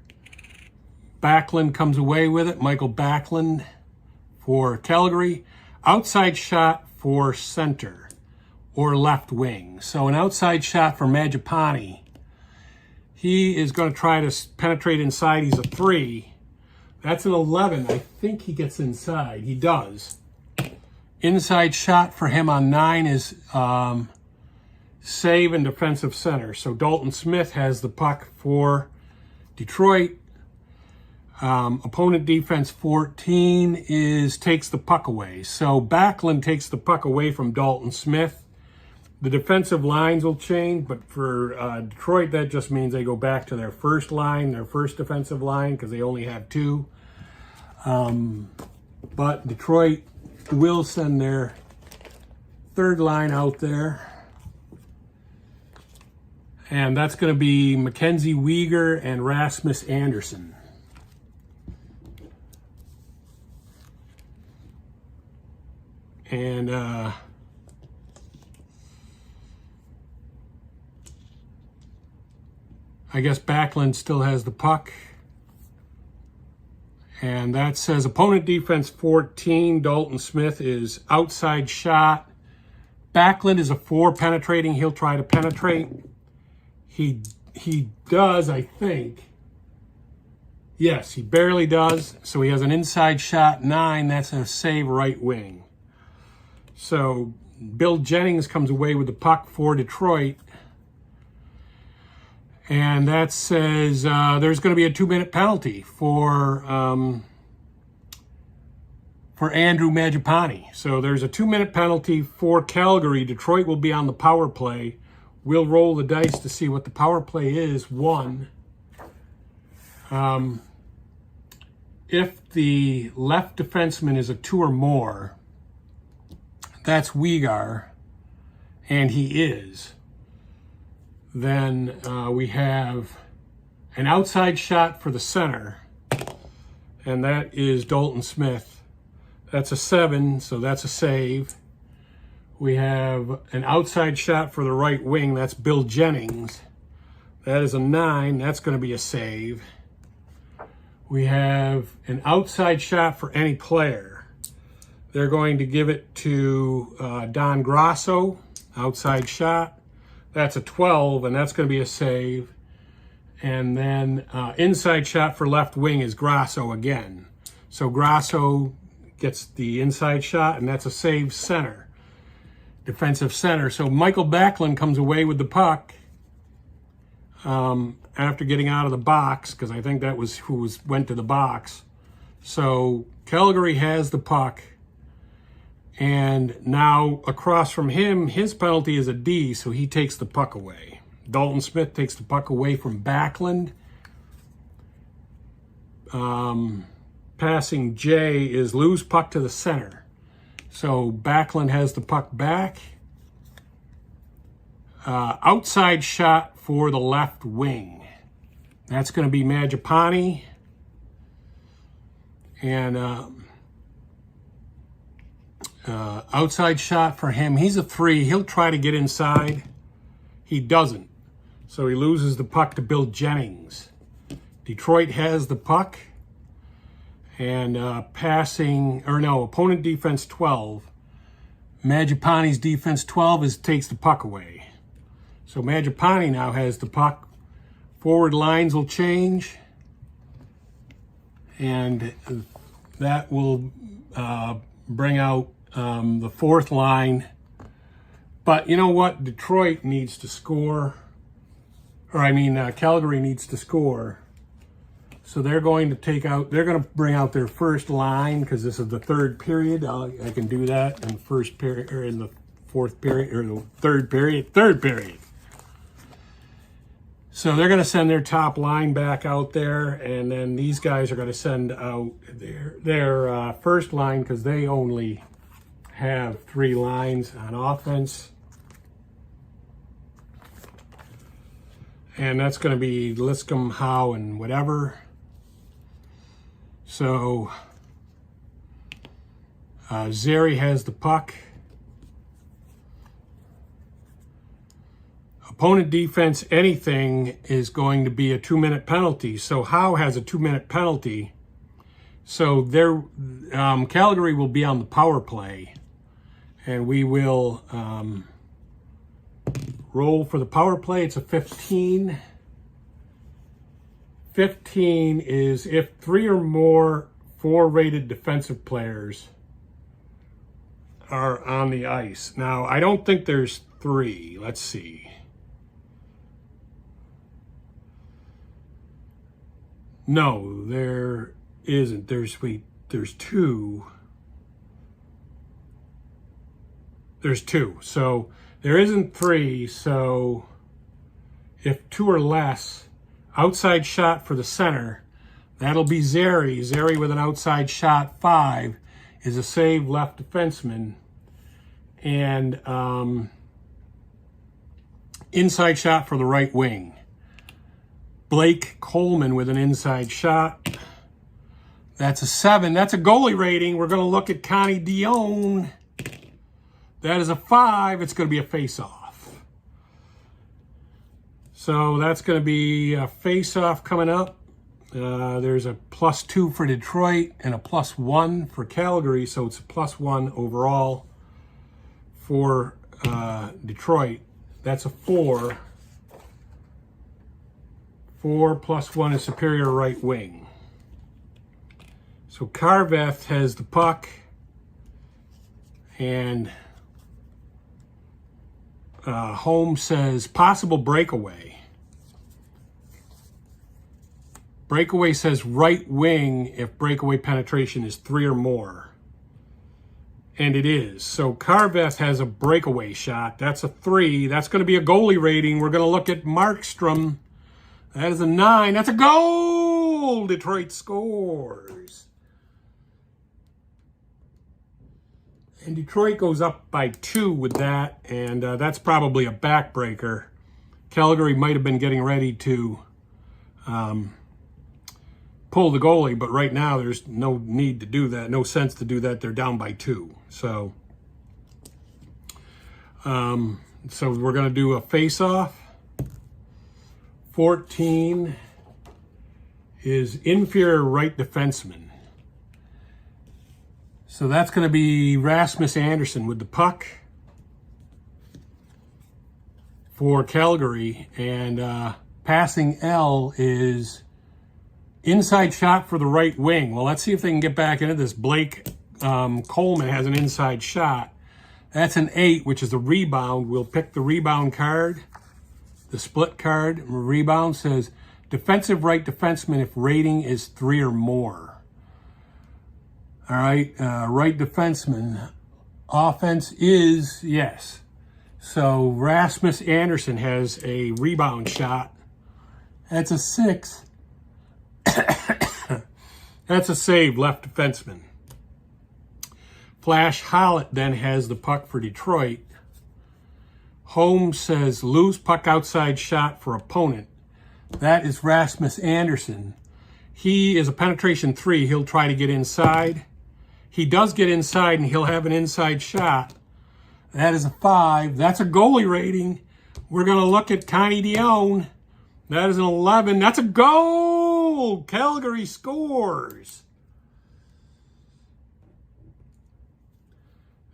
Backlund comes away with it. Michael Backlund for Calgary. Outside shot for center or left wing. So an outside shot for Mangiapane. He is going to try to penetrate inside. He's a 3. That's an 11. I think he gets inside. He does. Inside shot for him on 9 is save and defensive center. So Dalton Smith has the puck for Detroit. Opponent defense 14 takes the puck away. So Backlund takes the puck away from Dalton Smith. The defensive lines will change, but for Detroit, that just means they go back to their first line, their first defensive line, because they only have 2. But Detroit will send their third line out there. And that's going to be Mackenzie Weegar and Rasmus Anderson. And I guess Backlund still has the puck. And that says opponent defense 14. Dalton Smith is outside shot. Backlund is a 4 penetrating. He'll try to penetrate. He does, I think. Yes, he barely does. So he has an inside shot, 9. That's a save right wing. So Bill Jennings comes away with the puck for Detroit. And that says there's going to be a 2-minute penalty for Andrew Mangiapane. So there's a 2-minute penalty for Calgary. Detroit will be on the power play. We'll roll the dice to see what the power play is. 1. If the left defenseman is a 2 or more, that's Weegar, and he is. Then we have an outside shot for the center, and that is Dalton Smith. That's a 7, so that's a save. We have an outside shot for the right wing. That's Bill Jennings. That is a 9. That's going to be a save. We have an outside shot for any player. They're going to give it to Don Grasso, outside shot. That's a 12, and that's going to be a save. And then inside shot for left wing is Grasso again. So Grasso gets the inside shot, and that's a save center, defensive center. So Michael Backlund comes away with the puck after getting out of the box, because I think that was who went to the box. So Calgary has the puck. And now across from him, his penalty is a D, so he takes the puck away. Dalton Smith takes the puck away from Backlund. Passing J is lose puck to the center. So Backlund has the puck back. Outside shot for the left wing. That's going to be Mangiapane. And outside shot for him. He's a 3. He'll try to get inside. He doesn't. So he loses the puck to Bill Jennings. Detroit has the puck. And opponent defense 12. Mangiapane's defense 12 takes the puck away. So Mangiapane now has the puck. Forward lines will change. And that will bring out the fourth line. But you know what? Detroit needs to score. Calgary needs to score. So they're going to they're going to bring out their first line because this is the third period. I can do that in the first period, or in the fourth period, or the third period. So they're going to send their top line back out there, and then these guys are going to send out their first line because they only have 3 lines on offense. And that's going to be Liscombe, Howe, and whatever. So Zary has the puck. Opponent defense, anything, is going to be a 2-minute penalty. So Howe has a 2-minute penalty. So Calgary will be on the power play. And we will roll for the power play. It's a 15. 15 is if 3 or more 4-rated defensive players are on the ice. Now, I don't think there's 3. Let's see. No, there isn't. There's 2. There's 2. So there isn't 3. So if 2 or less, outside shot for the center, that'll be Zary. Zary with an outside shot, 5, is a save left defenseman. And inside shot for the right wing. Blake Coleman with an inside shot. That's a 7. That's a goalie rating. We're going to look at Connie Dion. That is a 5. It's going to be a face-off. So that's going to be a face-off coming up. There's a +2 for Detroit and a +1 for Calgary. So it's a +1 overall for Detroit. That's a 4. 4 + 1 is superior right wing. So Carveth has the puck. And Holmes says possible breakaway. Breakaway says right wing if breakaway penetration is 3 or more. And it is. So Carveth has a breakaway shot. That's a 3. That's going to be a goalie rating. We're going to look at Markstrom. That is a 9. That's a goal! Detroit scores. And Detroit goes up by 2 with that, and that's probably a backbreaker. Calgary might have been getting ready to pull the goalie, but right now there's no need to do that, no sense to do that. They're down by 2. So we're going to do a face-off. 14 is inferior right defenseman. So that's going to be Rasmus Anderson with the puck for Calgary. And passing L is inside shot for the right wing. Well, let's see if they can get back into this. Blake Coleman has an inside shot. That's an 8, which is a rebound. We'll pick the rebound card, the split card. Rebound says defensive right defenseman if rating is 3 or more. All right, right defenseman. Offense is, yes. So Rasmus Anderson has a rebound shot. That's a 6. That's a save left defenseman. Flash Hollett then has the puck for Detroit. Holmes says loose puck outside shot for opponent. That is Rasmus Anderson. He is a penetration 3. He'll try to get inside. He does get inside, and he'll have an inside shot. That is a 5. That's a goalie rating. We're going to look at Connie Dion. That is an 11. That's a goal! Calgary scores.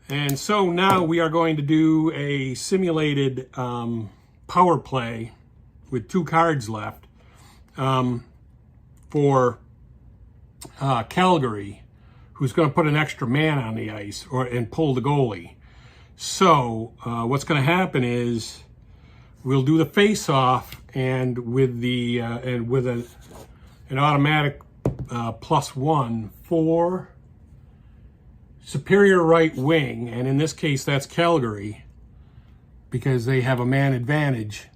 And so now we are going to do a simulated power play with 2 cards left for Calgary, who's going to put an extra man on the ice and pull the goalie. So what's going to happen is we'll do the face-off, and with an automatic +1 for superior right wing, and in this case that's Calgary because they have a man advantage,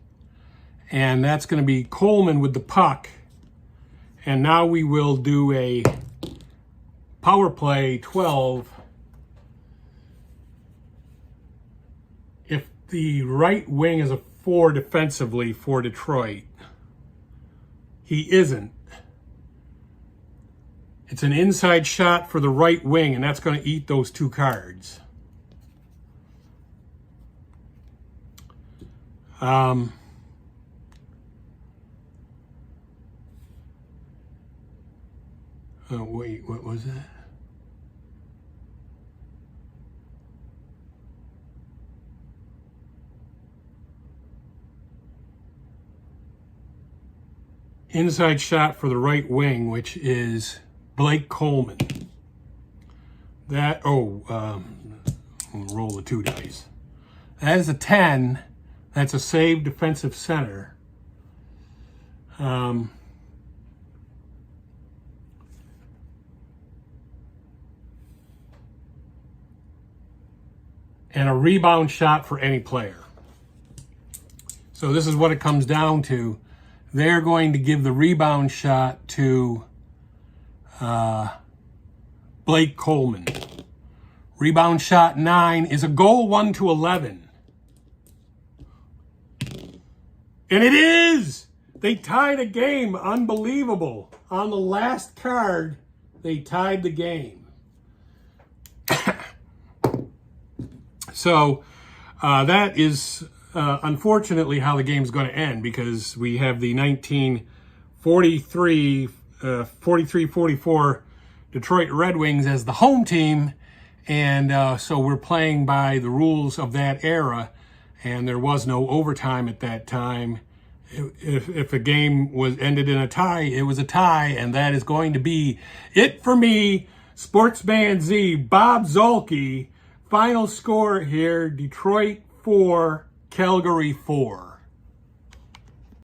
and that's going to be Coleman with the puck. And now we will do a power play 12. If the right wing is a 4 defensively for Detroit, he isn't. It's an inside shot for the right wing, and that's going to eat those 2 cards. Oh, wait, what was that? Inside shot for the right wing, which is Blake Coleman. That, roll the 2 dice. That is a 10. That's a save defensive center. And a rebound shot for any player. So this is what it comes down to. They're going to give the rebound shot to Blake Coleman. Rebound shot 9 is a goal 1 to 11. And it is! They tied a game. Unbelievable. On the last card, they tied the game. So that is unfortunately how the game's going to end, because we have the 43-44 Detroit Red Wings as the home team, and so we're playing by the rules of that era, and there was no overtime at that time. If a game was ended in a tie, it was a tie, and that is going to be it for me, Sportsman Z, Bob Zolke. Final score here, Detroit 4, Calgary 4.